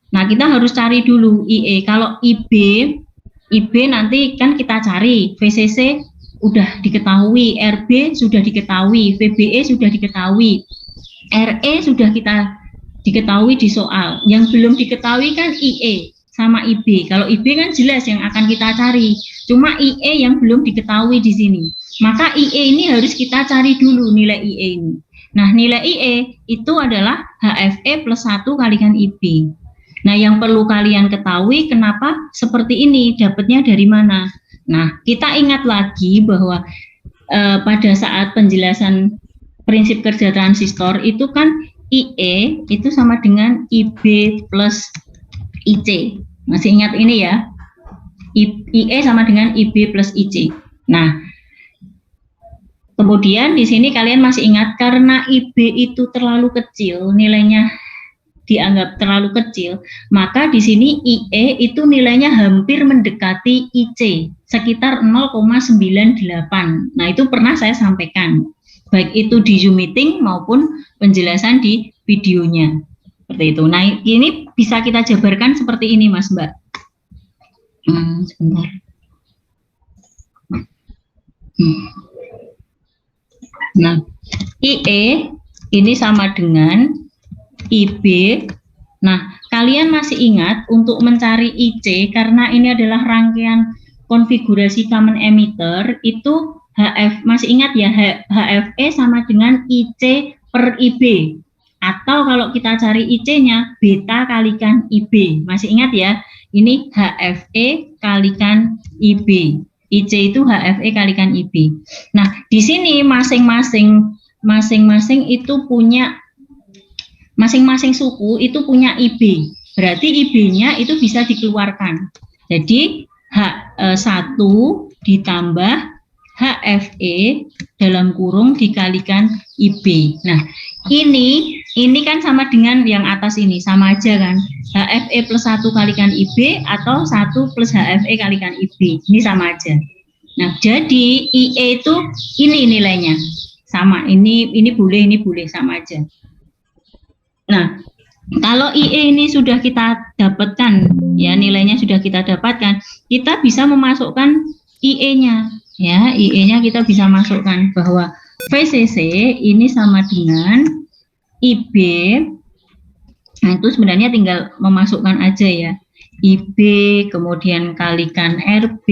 Nah, kita harus cari dulu IE. Kalau IB nanti kan kita cari, VCC udah diketahui, RB sudah diketahui, VBE sudah diketahui, RE sudah kita diketahui di soal. Yang belum diketahui kan IE sama IB. Kalau IB kan jelas yang akan kita cari. Cuma IE yang belum diketahui di sini. Maka IE ini harus kita cari dulu nilai IE ini. Nah, nilai IE itu adalah HFE plus 1 kalikan IB. Nah, yang perlu kalian ketahui kenapa seperti ini, dapatnya dari mana. Nah, kita ingat lagi bahwa pada saat penjelasan prinsip kerja transistor itu kan IE itu sama dengan IB plus IC. Masih ingat ini ya? IE sama dengan IB plus IC. Nah, kemudian di sini kalian masih ingat karena IB itu terlalu kecil, nilainya dianggap terlalu kecil, maka di sini IE itu nilainya hampir mendekati IC, sekitar 0,98. Nah, itu pernah saya sampaikan, baik itu di Zoom meeting maupun penjelasan di videonya. Seperti itu. Nah, ini bisa kita jabarkan seperti ini, Mas Mbak. Sebentar. Nah, IE ini sama dengan IB. Nah, kalian masih ingat untuk mencari IC, karena ini adalah rangkaian konfigurasi common emitter, itu masih ingat ya, HFE sama dengan IC per IB. Atau kalau kita cari IC-nya, beta kalikan IB. Masih ingat ya, ini HFE kalikan IB. IC itu HFE kalikan IB. Nah, di sini masing-masing itu punya, masing-masing suku itu punya IB. Berarti IB-nya itu bisa dikeluarkan. Jadi H1 ditambah HFE dalam kurung dikalikan IB. Nah, ini kan sama dengan yang atas ini, sama aja kan. HFE plus 1 kalikan IB atau 1 plus HFE kalikan IB. Ini sama aja. Nah, jadi IE itu ini nilainya. Sama, ini boleh, sama aja. Nah, kalau IE ini sudah kita dapatkan, ya nilainya sudah kita dapatkan, kita bisa memasukkan IE-nya. Ya, IE-nya kita bisa masukkan bahwa VCC ini sama dengan IB, nah itu sebenarnya tinggal memasukkan aja ya, IB kemudian kalikan RB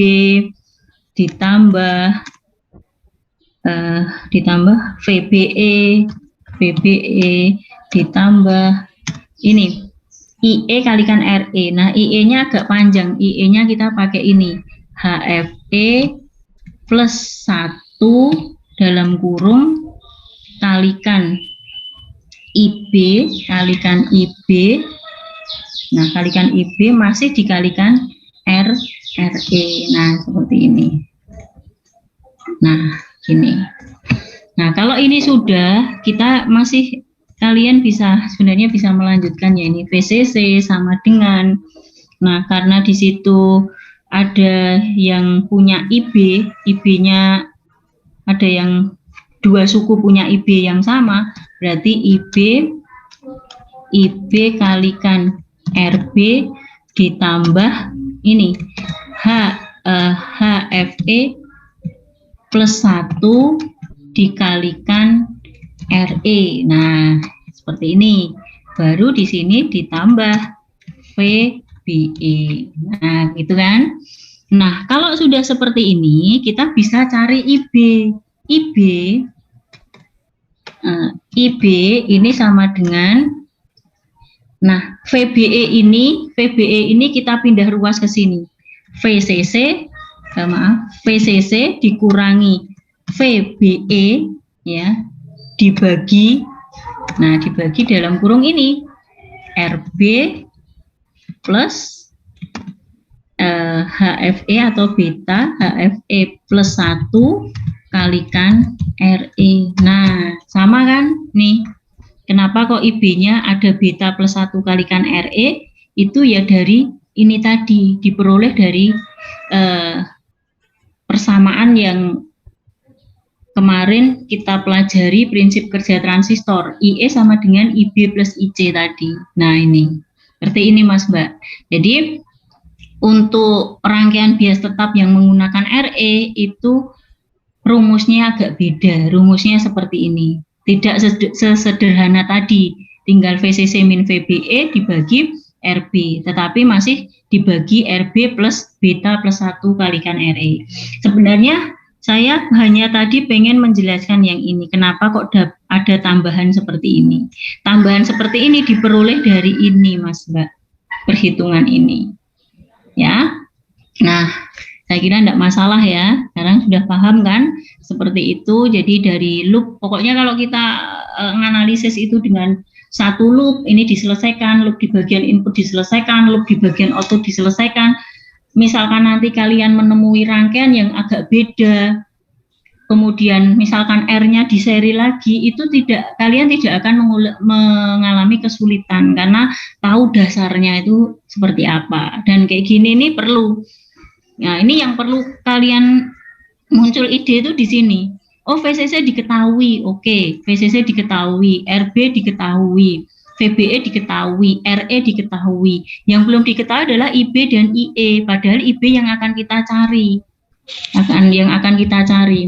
ditambah VBE ditambah ini IE kalikan RE. Nah, IE-nya agak panjang, IE-nya kita pakai ini HFE plus 1 dalam kurung kalikan IB kalikan IB. Nah, kalikan IB masih dikalikan RE. Nah, seperti ini. Nah, gini. Nah, kalau ini sudah, kita masih kalian sebenarnya bisa melanjutkan ya, ini VCC sama dengan. Nah, karena di situ ada yang punya IB, IB-nya ada yang dua suku punya IB yang sama, berarti IB kalikan RB ditambah ini HFE plus 1 dikalikan RE. Nah, seperti ini. Baru di sini ditambah VBE. Nah, gitu kan. Nah, kalau sudah seperti ini, kita bisa cari IB. IB ini sama dengan, nah VBE ini kita pindah ruas ke sini. VCC dikurangi VBE ya, dibagi dalam kurung ini RB plus HFE atau beta, HFE plus 1 kalikan RE. Nah, sama kan nih. Kenapa kok IB-nya ada beta plus 1 kalikan RE? Itu ya dari ini tadi, diperoleh dari persamaan yang kemarin kita pelajari prinsip kerja transistor. IE sama dengan IB plus IC tadi. Nah, ini. Seperti ini Mas Mbak. Jadi, untuk rangkaian bias tetap yang menggunakan RE itu rumusnya agak beda. Rumusnya seperti ini. Tidak sesederhana tadi, tinggal VCC min VBE dibagi RB, tetapi masih dibagi RB plus beta plus 1 kalikan RE. Sebenarnya saya hanya tadi pengen menjelaskan yang ini. Kenapa kok ada tambahan seperti ini? Tambahan seperti ini diperoleh dari ini Mas Mbak, perhitungan ini. Ya, nah saya kira tidak masalah ya, sekarang sudah paham kan seperti itu. Jadi dari loop, pokoknya kalau kita menganalisis itu dengan satu loop ini diselesaikan, loop di bagian input diselesaikan, loop di bagian output diselesaikan. Misalkan nanti kalian menemui rangkaian yang agak beda, kemudian misalkan R-nya di seri lagi, itu kalian tidak akan mengalami kesulitan karena tahu dasarnya itu seperti apa. Dan kayak gini nih perlu. Nah, ini yang perlu kalian muncul ide itu di sini. Oh, VCC diketahui, oke, VCC diketahui, RB diketahui, VBE diketahui, RE diketahui. Yang belum diketahui adalah IB dan IE, padahal IB yang akan kita cari.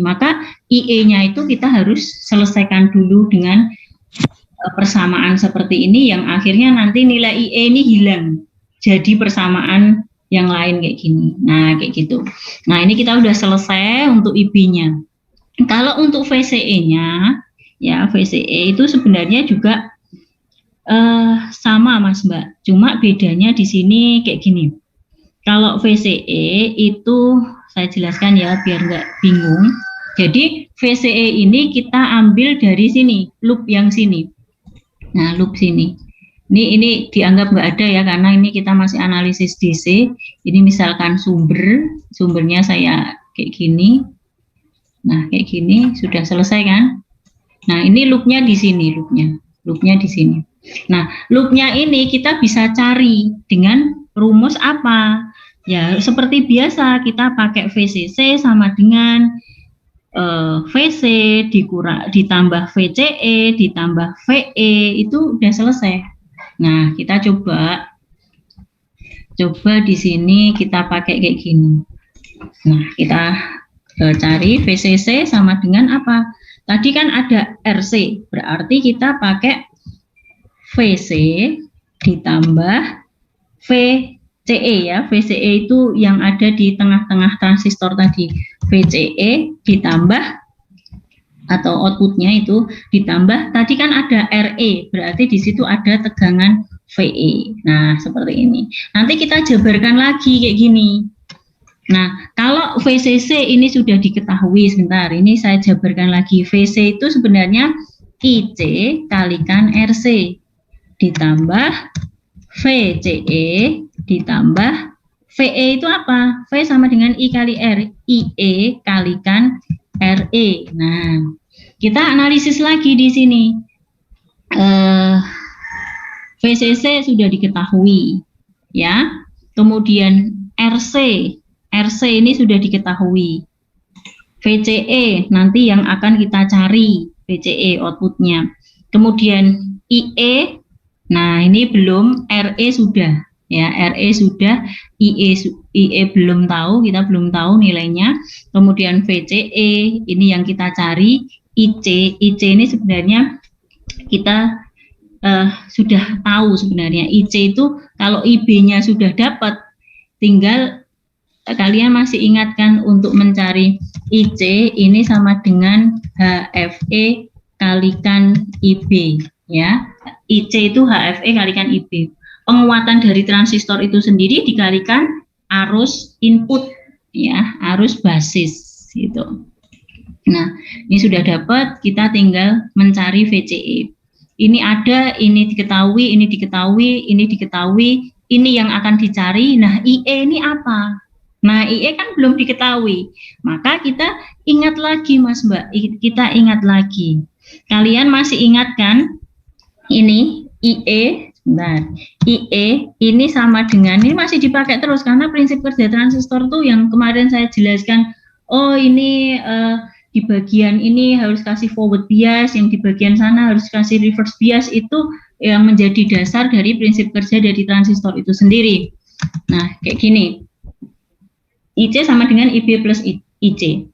Maka IE-nya itu kita harus selesaikan dulu dengan persamaan seperti ini yang akhirnya nanti nilai IE ini hilang. Jadi persamaan yang lain kayak gini. Nah, kayak gitu. Nah, ini kita udah selesai untuk IB-nya. Kalau untuk VCE-nya, ya VCE itu sebenarnya juga sama Mas Mbak. Cuma bedanya di sini kayak gini. Kalau VCE itu saya jelaskan ya biar nggak bingung. Jadi VCE ini kita ambil dari sini, loop yang sini. Nah, loop sini. Ini dianggap nggak ada ya karena ini kita masih analisis DC. Ini misalkan sumbernya saya kayak gini. Nah, kayak gini sudah selesai kan? Nah, ini loopnya di sini, loopnya di sini. Nah, loopnya ini kita bisa cari dengan rumus apa? Ya, seperti biasa kita pakai VCC sama dengan VC ditambah VCE ditambah VE itu udah selesai. Nah, kita coba di sini kita pakai kayak gini. Nah, kita cari VCC sama dengan apa? Tadi kan ada RC, berarti kita pakai VC ditambah VCE ya. VCE itu yang ada di tengah-tengah transistor tadi. VCE ditambah atau outputnya itu ditambah tadi kan ada RE, berarti di situ ada tegangan VE. Nah, seperti ini. Nanti kita jabarkan lagi kayak gini. Nah, kalau VCC ini sudah diketahui, sebentar, ini saya jabarkan lagi. VC itu sebenarnya IC kalikan RC ditambah VCE ditambah VE itu apa? V sama dengan I kali R, IE kalikan RE. Nah, kita analisis lagi di sini. VCC sudah diketahui, ya. Kemudian RC ini sudah diketahui. VCE nanti yang akan kita cari, VCE outputnya. Kemudian IE, nah ini belum, RE sudah, ya, RE sudah, IE belum tahu, kita belum tahu nilainya. Kemudian VCE ini yang kita cari, IC ini sebenarnya kita sudah tahu sebenarnya. IC itu kalau IB-nya sudah dapat, tinggal kalian masih ingatkan untuk mencari IC ini sama dengan HFE kalikan IB, ya. IC itu HFE kalikan IB. Penguatan dari transistor itu sendiri dikalikan arus input, ya, arus basis gitu. Nah, ini sudah dapat, kita tinggal mencari VCE. Ini ada, ini diketahui, ini diketahui, ini diketahui, ini yang akan dicari. Nah, IE ini apa? Nah, IE kan belum diketahui. Maka kita ingat lagi, Mas Mbak. Kita ingat lagi. Kalian masih ingat kan? Ini IE, sebentar. IE ini sama dengan, ini masih dipakai terus karena prinsip kerja transistor tuh yang kemarin saya jelaskan. Oh, ini di bagian ini harus kasih forward bias, yang di bagian sana harus kasih reverse bias, itu yang menjadi dasar dari prinsip kerja dari transistor itu sendiri. Nah, kayak gini. IC sama dengan IB plus IC.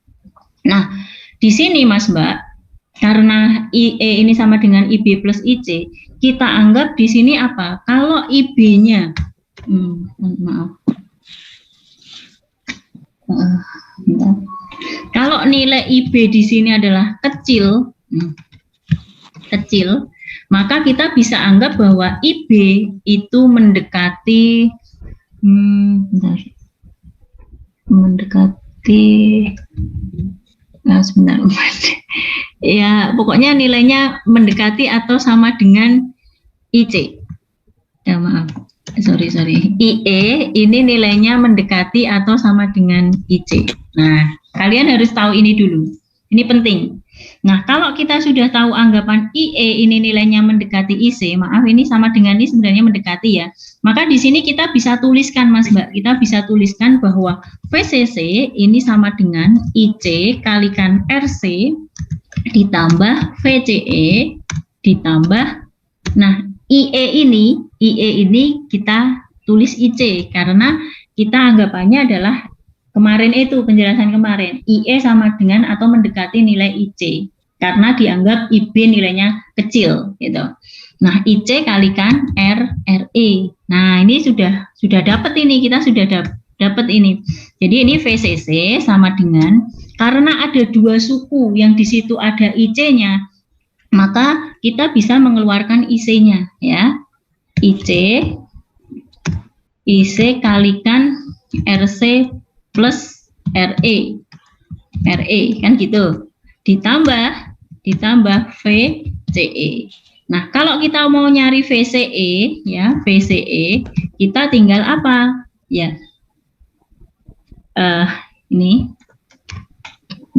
Nah, di sini Mas Mbak, karena IE ini sama dengan IB plus IC, kita anggap di sini apa? Kalau IB-nya, maaf. Kalau nilai IB di sini adalah kecil, maka kita bisa anggap bahwa IB itu mendekati, sebentar, ya pokoknya nilainya mendekati atau sama dengan IC. Ya maaf, sorry. IE ini nilainya mendekati atau sama dengan IC. Nah, kalian harus tahu ini dulu. Ini penting. Nah, kalau kita sudah tahu anggapan IE ini nilainya mendekati IC, maaf ini sama dengan ini sebenarnya mendekati ya. Maka di sini kita bisa tuliskan Mas Mbak, kita bisa tuliskan bahwa VCC ini sama dengan IC kalikan RC ditambah VCE ditambah, nah IE ini kita tulis IC karena kita anggapannya adalah kemarin itu penjelasan kemarin, IE sama dengan atau mendekati nilai IC karena dianggap IB nilainya kecil gitu. Nah, IC kalikan RE. Nah, ini sudah dapat ini, kita sudah dapat ini. Jadi ini VCC sama dengan, karena ada dua suku yang di situ ada IC-nya, maka kita bisa mengeluarkan IC-nya ya. IC kalikan RC plus RE kan gitu, ditambah VCE. Nah, kalau kita mau nyari VCE ya, VCE kita tinggal apa ya, ini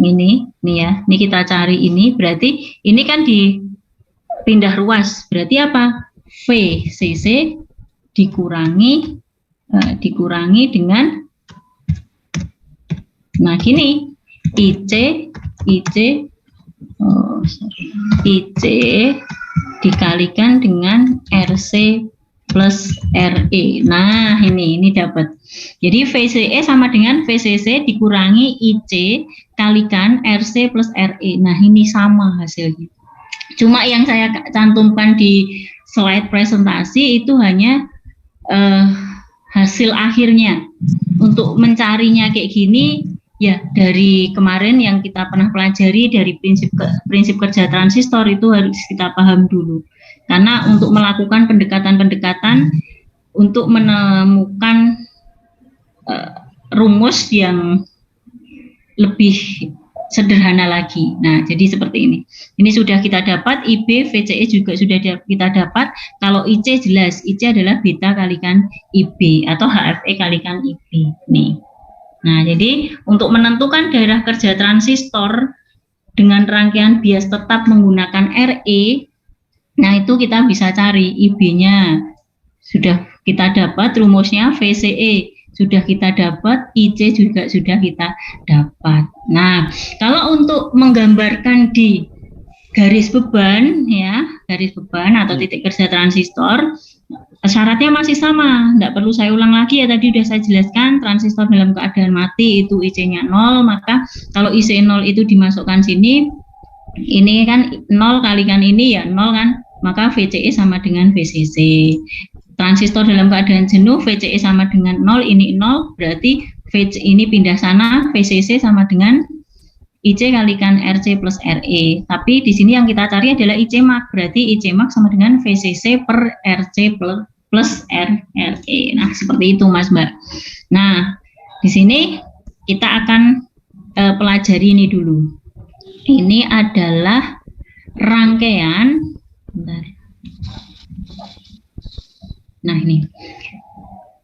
Ini nih ya, ini kita cari ini, berarti ini kan dipindah ruas, berarti apa? VCC dikurangi dengan, nah gini, IC dikalikan dengan RC plus RE. Nah, ini dapat. Jadi VCE sama dengan VCC dikurangi IC kalikan RC plus RE. Nah, ini sama hasilnya. Cuma yang saya cantumkan di slide presentasi itu hanya hasil akhirnya. Untuk mencarinya kayak gini, ya dari kemarin yang kita pernah pelajari dari prinsip kerja transistor itu harus kita paham dulu. Karena untuk melakukan pendekatan-pendekatan untuk menemukan rumus yang lebih sederhana lagi. Nah, jadi seperti ini. Ini sudah kita dapat, IB, VCE juga sudah kita dapat. Kalau IC jelas, IC adalah beta kalikan IB atau HFE kalikan IB. Nih. Nah, jadi untuk menentukan daerah kerja transistor dengan rangkaian bias tetap menggunakan RE, nah itu kita bisa cari IB-nya. Sudah kita dapat rumusnya, VCE sudah kita dapat, IC juga sudah kita dapat. Nah, kalau untuk menggambarkan di garis beban ya, garis beban atau titik kerja transistor, syaratnya masih sama, tidak perlu saya ulang lagi ya, tadi sudah saya jelaskan. Transistor dalam keadaan mati itu IC-nya 0, maka kalau IC 0 itu dimasukkan sini, ini kan 0 kalikan ini ya 0 kan, maka VCE sama dengan VCC. Transistor dalam keadaan jenuh, VCE sama dengan 0, ini 0, berarti VCE ini pindah sana, VCC sama dengan IC kalikan RC plus RE. Tapi di sini yang kita cari adalah IC max, berarti IC max sama dengan VCC per RC plus RE. Nah, seperti itu Mas Mbak. Nah, di sini kita akan pelajari ini dulu. Ini adalah rangkaian, bentar. Nah, ini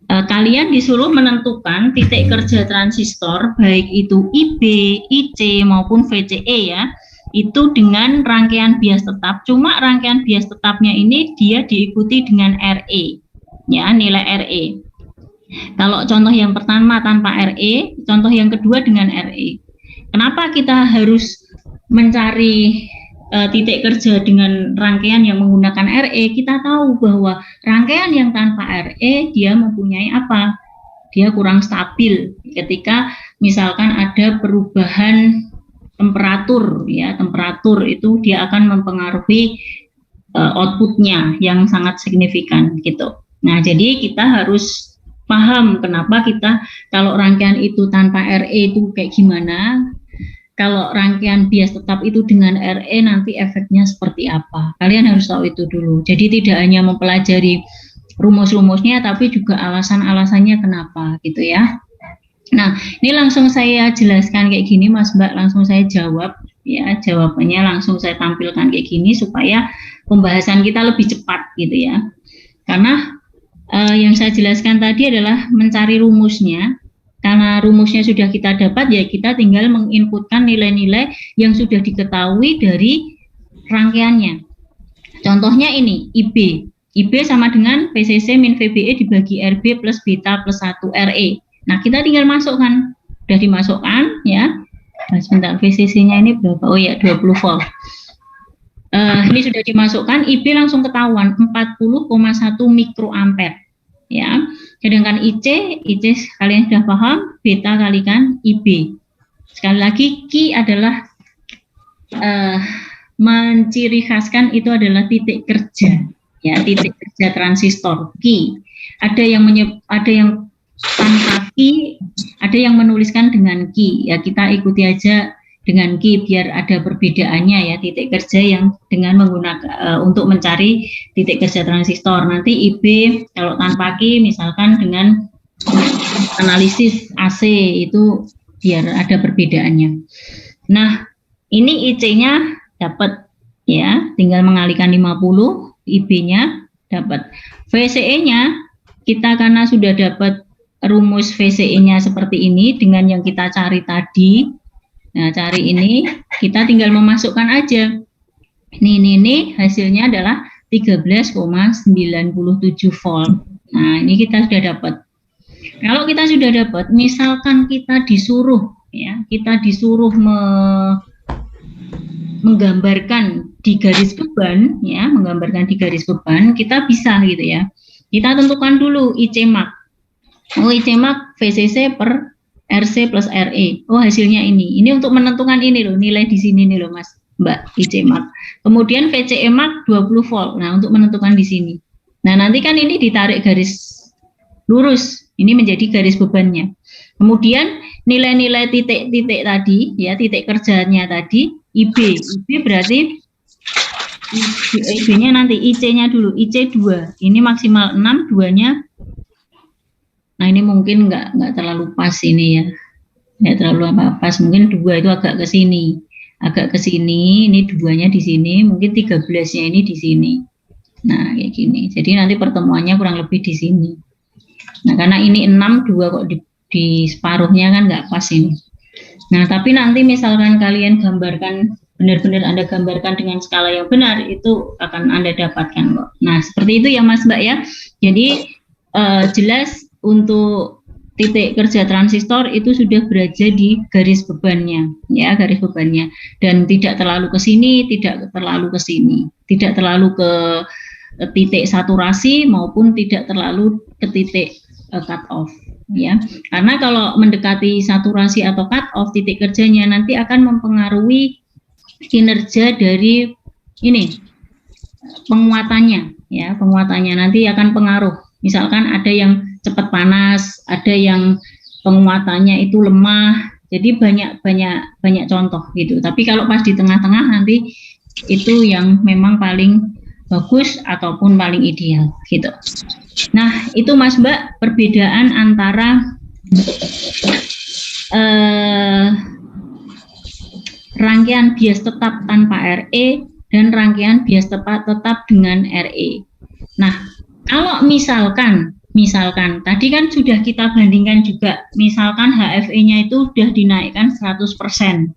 kalian disuruh menentukan titik kerja transistor baik itu IB, IC maupun VCE ya, itu dengan rangkaian bias tetap. Cuma rangkaian bias tetapnya ini dia diikuti dengan RE ya, nilai RE. Kalau contoh yang pertama tanpa RE, contoh yang kedua dengan RE. Kenapa kita harus mencari titik kerja dengan rangkaian yang menggunakan RE? Kita tahu bahwa rangkaian yang tanpa RE dia mempunyai apa? Dia kurang stabil ketika misalkan ada perubahan temperatur ya, temperatur itu dia akan mempengaruhi outputnya yang sangat signifikan gitu. Nah, jadi kita harus paham kenapa kita kalau rangkaian itu tanpa RE itu kayak gimana. Kalau rangkaian bias tetap itu dengan RE nanti efeknya seperti apa. Kalian harus tahu itu dulu. Jadi tidak hanya mempelajari rumus-rumusnya, tapi juga alasan-alasannya kenapa gitu ya. Nah, ini langsung saya jelaskan kayak gini Mas Mbak, langsung saya jawab ya, jawabannya langsung saya tampilkan kayak gini supaya pembahasan kita lebih cepat gitu ya. Karena yang saya jelaskan tadi adalah mencari rumusnya. Karena rumusnya sudah kita dapat, ya kita tinggal menginputkan nilai-nilai yang sudah diketahui dari rangkaiannya. Contohnya ini, IB. IB sama dengan VCC min VBE dibagi RB plus beta plus 1 RE. Nah, kita tinggal masukkan. Sudah dimasukkan, ya. Nah, sebentar, VCC-nya ini berapa? Oh ya, 20 volt. Ini sudah dimasukkan, IB langsung ketahuan, 40,1 mikroampere. Ya, sedangkan IC kalian sudah paham, beta kalikan IB. Sekali lagi, Q adalah menciri khaskan itu adalah titik kerja, ya, titik kerja transistor Q. Ada yang tanpa Q, ada yang menuliskan dengan Q. Ya, kita ikuti aja dengan Q biar ada perbedaannya ya, titik kerja yang dengan menggunakan untuk mencari titik kerja transistor. Nanti IB kalau tanpa Q misalkan dengan analisis AC itu biar ada perbedaannya. Nah, ini IC-nya dapat ya, tinggal mengalihkan 50, IB-nya dapat. VCE-nya kita karena sudah dapat rumus VCE-nya seperti ini dengan yang kita cari tadi. Nah, cari ini, kita tinggal memasukkan aja. Ini hasilnya adalah 13,97 volt. Nah, ini kita sudah dapat. Kalau kita sudah dapat, misalkan kita disuruh menggambarkan di garis beban, ya, kita bisa gitu ya. Kita tentukan dulu IC-max. Oh, IC-max VCC per RC plus RE. Oh, hasilnya ini. Ini untuk menentukan ini loh, nilai di sini nih loh, Mas, Mbak, IC-max. Kemudian VCE-max 20 volt. Nah, untuk menentukan di sini. Nah, nanti kan ini ditarik garis lurus. Ini menjadi garis bebannya. Kemudian nilai-nilai titik-titik tadi, ya, titik kerjanya tadi, IB berarti IB-nya nanti IC-nya dulu, IC 2. Ini maksimal 6, 2-nya. Nah, ini mungkin nggak terlalu pas ini ya. Nggak terlalu pas, mungkin 2 itu agak ke sini. Ini 2-nya di sini, mungkin 13-nya ini di sini. Nah, kayak gini. Jadi nanti pertemuannya kurang lebih di sini. Nah, karena ini 6, 2 kok di separuhnya kan nggak pas ini. Nah, tapi nanti misalkan kalian gambarkan, benar-benar Anda gambarkan dengan skala yang benar, itu akan Anda dapatkan kok. Nah, seperti itu ya Mas Mbak ya. Jadi jelas untuk titik kerja transistor itu sudah berada di garis bebannya, ya, garis bebannya, dan tidak terlalu ke sini, tidak terlalu ke sini, tidak terlalu ke titik saturasi maupun tidak terlalu ke titik cut off, ya. Karena kalau mendekati saturasi atau cut off, titik kerjanya nanti akan mempengaruhi kinerja dari ini penguatannya, ya, penguatannya nanti akan pengaruh. Misalkan ada yang cepat panas, ada yang penguatannya itu lemah, jadi banyak contoh gitu. Tapi kalau pas di tengah-tengah nanti itu yang memang paling bagus ataupun paling ideal gitu. Nah, itu Mas Mbak perbedaan antara rangkaian bias tetap tanpa RE dan rangkaian bias tetap dengan RE. Nah, kalau misalkan tadi kan sudah kita bandingkan juga, misalkan HFE-nya itu sudah dinaikkan 100%.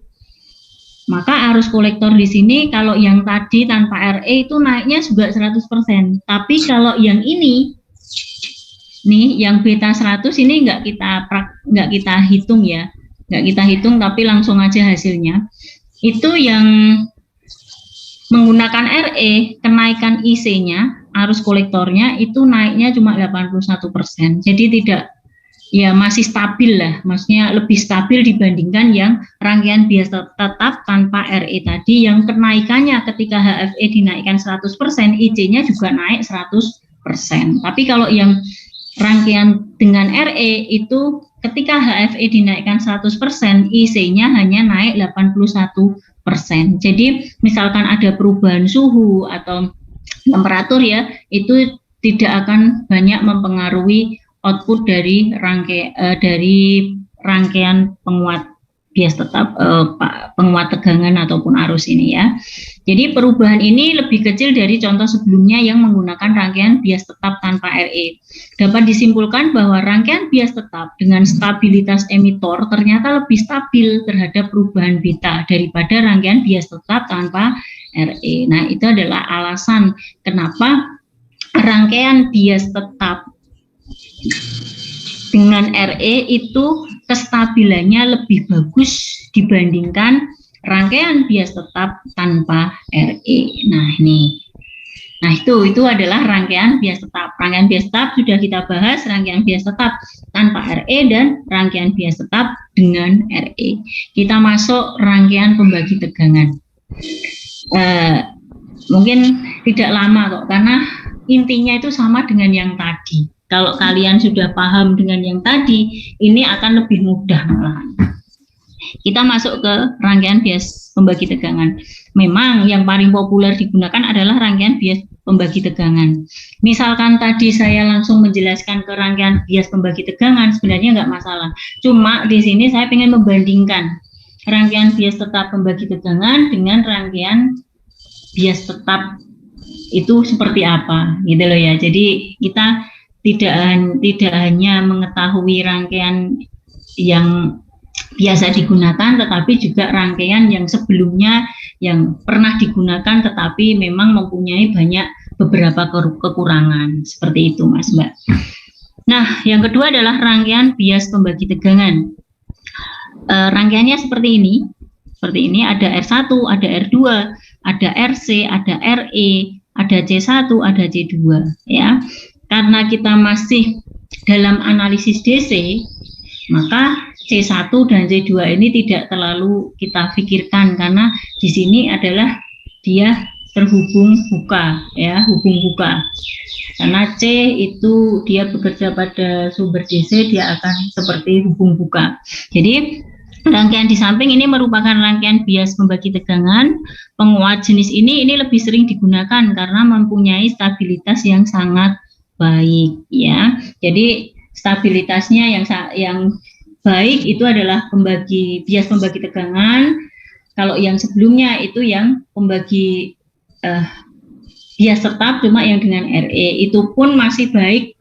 Maka arus kolektor di sini kalau yang tadi tanpa RE itu naiknya juga 100%. Tapi kalau yang ini nih, yang beta 100 ini nggak kita hitung ya. Nggak kita hitung tapi langsung aja hasilnya. Itu yang menggunakan RE, kenaikan IC-nya, arus kolektornya itu naiknya cuma 81%. Jadi tidak, ya masih stabil lah, maksudnya lebih stabil dibandingkan yang rangkaian bias tetap tanpa RE tadi, yang kenaikannya ketika HFE dinaikkan 100%, IC-nya juga naik 100%. Tapi kalau yang rangkaian dengan RE itu ketika HFE dinaikkan 100%, IC-nya hanya naik 81%. Jadi misalkan ada perubahan suhu atau temperatur ya, itu tidak akan banyak mempengaruhi output dari rangkaian penguat bias tetap, penguat tegangan ataupun arus ini ya. Jadi perubahan ini lebih kecil dari contoh sebelumnya yang menggunakan rangkaian bias tetap tanpa RE. Dapat disimpulkan bahwa rangkaian bias tetap dengan stabilitas emitor ternyata lebih stabil terhadap perubahan beta daripada rangkaian bias tetap tanpa RE. Nah, itu adalah alasan kenapa rangkaian bias tetap dengan RE itu kestabilannya lebih bagus dibandingkan rangkaian bias tetap tanpa RE. Nah, ini. Nah, itu adalah rangkaian bias tetap. Rangkaian bias tetap sudah kita bahas, rangkaian bias tetap tanpa RE dan rangkaian bias tetap dengan RE. Kita masuk rangkaian pembagi tegangan. Mungkin tidak lama kok, karena intinya itu sama dengan yang tadi. Kalau kalian sudah paham dengan yang tadi, ini akan lebih mudah malahan. Kita masuk ke rangkaian bias pembagi tegangan. Memang yang paling populer digunakan adalah rangkaian bias pembagi tegangan. Misalkan tadi saya langsung menjelaskan ke rangkaian bias pembagi tegangan, sebenarnya nggak masalah. Cuma di sini saya ingin membandingkan rangkaian bias tetap pembagi tegangan dengan rangkaian bias tetap itu seperti apa, gitu loh ya. Jadi kita tidak hanya mengetahui rangkaian yang biasa digunakan, tetapi juga rangkaian yang sebelumnya yang pernah digunakan tetapi memang mempunyai banyak beberapa kekurangan. Seperti itu Mas Mbak. Nah, yang kedua adalah rangkaian bias pembagi tegangan. Rangkaiannya seperti ini. Seperti ini, ada R1, ada R2, ada RC, ada RE, ada C1, ada C2 ya. Karena kita masih dalam analisis DC, maka C1 dan C2 ini tidak terlalu kita pikirkan karena di sini adalah dia terhubung buka ya, hubung buka. Karena C itu dia bekerja pada sumber DC, dia akan seperti hubung buka. Jadi rangkaian di samping ini merupakan rangkaian bias pembagi tegangan. Penguat jenis ini lebih sering digunakan karena mempunyai stabilitas yang sangat baik ya. Jadi stabilitasnya yang baik itu adalah bias pembagi tegangan. Kalau yang sebelumnya itu yang pembagi bias tetap cuma yang dengan RE, itu pun masih baik,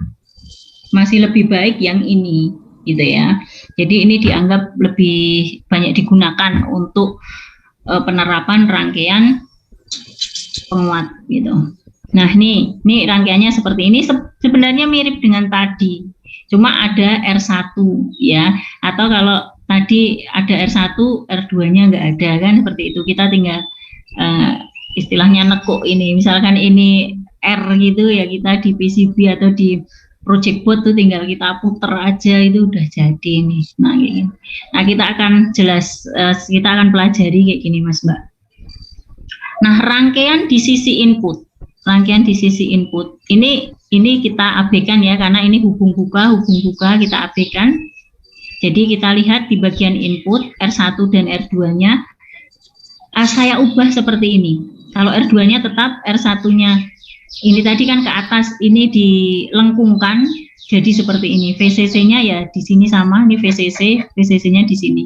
masih lebih baik yang ini gitu ya. Jadi ini dianggap lebih banyak digunakan untuk penerapan rangkaian penguat gitu. Nah ini rangkaiannya seperti ini, sebenarnya mirip dengan tadi, cuma ada R1 ya, atau kalau tadi ada R1, R2-nya nggak ada kan, seperti itu. Kita tinggal istilahnya nekuk ini, misalkan ini R gitu ya, kita di PCB atau di project board tuh tinggal kita puter aja, itu udah jadi nih. Nah, gitu. Nah kita akan kita akan pelajari kayak gini Mas Mbak. Nah rangkaian di sisi input, ini kita abaikan ya, karena ini hubung buka kita abaikan. Jadi kita lihat di bagian input R1 dan R2-nya saya ubah seperti ini. Kalau R2-nya tetap, R1-nya ini tadi kan ke atas, ini dilengkungkan jadi seperti ini. VCC-nya ya di sini sama, ini VCC-nya di sini.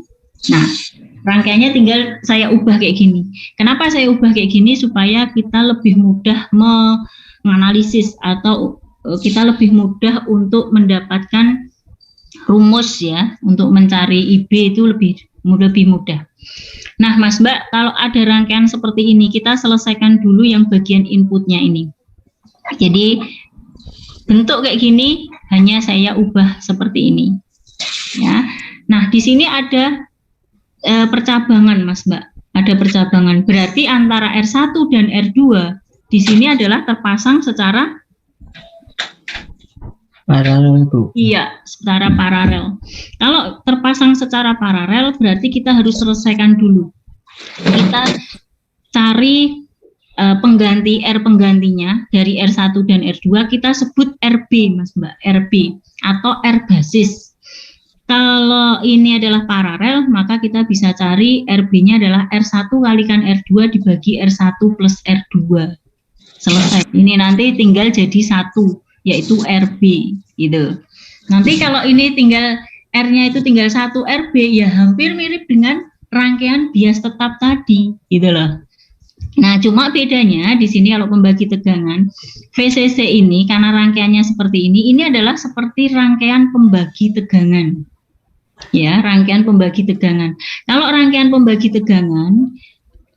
Nah, rangkaiannya tinggal saya ubah kayak gini. Kenapa saya ubah kayak gini? Supaya kita lebih mudah menganalisis atau kita lebih mudah untuk mendapatkan rumus ya, untuk mencari IB itu lebih mudah. Nah Mas Mbak, kalau ada rangkaian seperti ini, kita selesaikan dulu yang bagian inputnya ini. Jadi bentuk kayak gini hanya saya ubah seperti ini ya. Nah di sini ada percabangan Mas Mbak, ada percabangan, berarti antara R1 dan R2 di sini adalah terpasang secara paralel Bu. Iya, secara paralel. Kalau terpasang secara paralel berarti kita harus selesaikan dulu. Kita cari pengganti R penggantinya dari R1 dan R2, kita sebut RB Mas Mbak, RB atau R basis. Kalau ini adalah paralel, maka kita bisa cari RB-nya adalah R1 kalikan R2 dibagi R1 plus R2. Selesai. Ini nanti tinggal jadi satu, yaitu RB gitu. Nanti kalau ini tinggal R-nya itu tinggal 1 RB, ya hampir mirip dengan rangkaian bias tetap tadi gitu loh. Nah cuma bedanya di sini kalau pembagi tegangan VCC ini karena rangkaiannya seperti ini adalah seperti rangkaian pembagi tegangan ya, rangkaian pembagi tegangan. Kalau rangkaian pembagi tegangan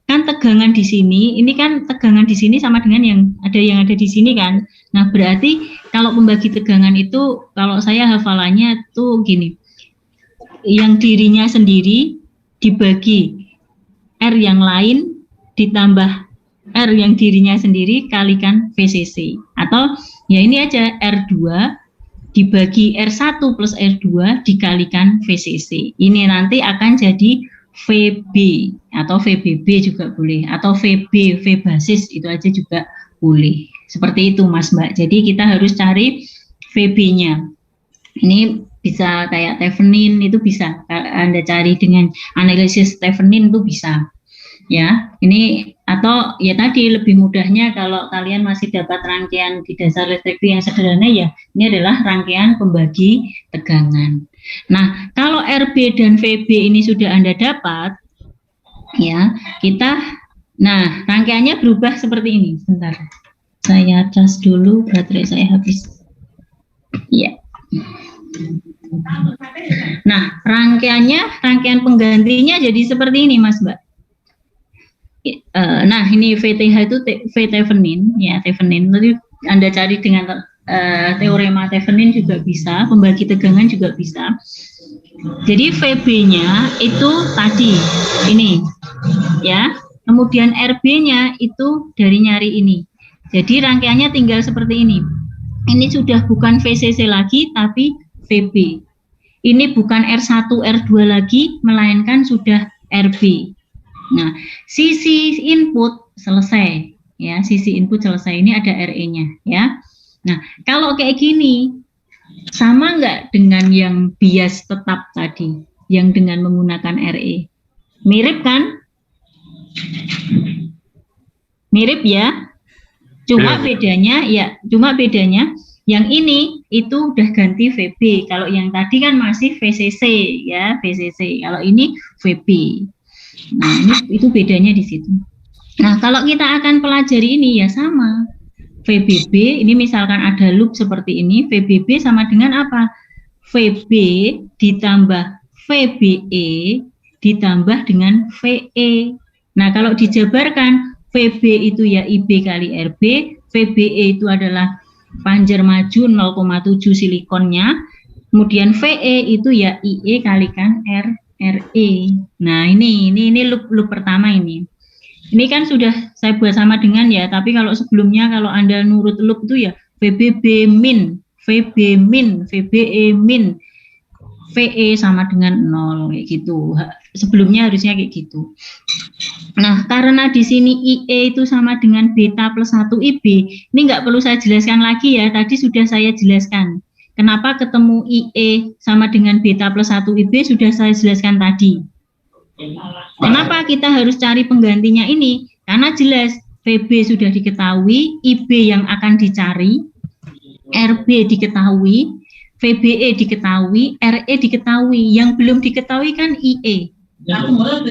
kan tegangan di sini, ini kan tegangan di sini sama dengan yang ada di sini kan. Nah berarti kalau pembagi tegangan itu, kalau saya hafalannya tuh gini, yang dirinya sendiri dibagi R yang lain ditambah R yang dirinya sendiri kalikan VCC, atau ya ini aja R2 dibagi R1 plus R2 dikalikan VCC. Ini nanti akan jadi VB atau VBB juga boleh, atau VB, V basis itu aja juga boleh. Seperti itu Mas Mbak. Jadi kita harus cari VB-nya. Ini bisa kayak Thevenin, itu bisa Anda cari dengan analisis Thevenin, itu bisa. Ya, ini atau ya tadi lebih mudahnya kalau kalian masih dapat rangkaian di dasar listrik yang sederhana ya, ini adalah rangkaian pembagi tegangan. Nah, kalau RB dan VB ini sudah Anda dapat, ya nah rangkaiannya berubah seperti ini. Bentar, saya cas dulu, baterai saya habis. Ya, Nah, rangkaian penggantinya jadi seperti ini, Mas Mbak. Nah, ini VTH itu V-Thevenin, ya, Thevenin. Tadi Anda cari dengan teorema Thevenin juga bisa, pembagi tegangan juga bisa. Jadi VB-nya itu tadi ini, ya. Kemudian RB-nya itu dari nyari ini. Jadi rangkaiannya tinggal seperti ini. Ini sudah bukan VCC lagi, tapi VB. Ini bukan R1, R2 lagi, melainkan sudah RB. Nah, sisi input selesai, ya. Sisi input selesai. Ini ada RE-nya, ya. Nah, kalau kayak gini, sama nggak dengan yang bias tetap tadi, yang dengan menggunakan RE? Mirip kan? Mirip ya, cuma bedanya yang ini itu udah ganti VB. Kalau yang tadi kan masih VCC, ya, VCC. Kalau ini VB. Nah, itu bedanya di situ. Nah, kalau kita akan pelajari ini ya sama. VBB ini misalkan ada loop seperti ini, VBB sama dengan apa? VB ditambah VBE ditambah dengan VE. Nah, kalau dijabarkan, VB itu ya IB kali RB, VBE itu adalah panjer maju 0,7 silikonnya, kemudian VE itu ya IE kalikan RE. Nah, ini loop pertama ini. Ini kan sudah saya buat sama dengan ya, tapi kalau sebelumnya kalau Anda nurut loop itu ya VBB min, VB min, VBE min, VE sama dengan 0 kayak gitu. Sebelumnya harusnya kayak gitu. Nah, karena di sini IE itu sama dengan beta plus 1 IB, ini nggak perlu saya jelaskan lagi ya, tadi sudah saya jelaskan. Kenapa ketemu IE sama dengan beta plus 1 IB sudah saya jelaskan tadi. Kenapa kita harus cari penggantinya ini? Karena jelas VB sudah diketahui, IB yang akan dicari, RB diketahui, VBE diketahui, RE diketahui. Yang belum diketahui kan IE.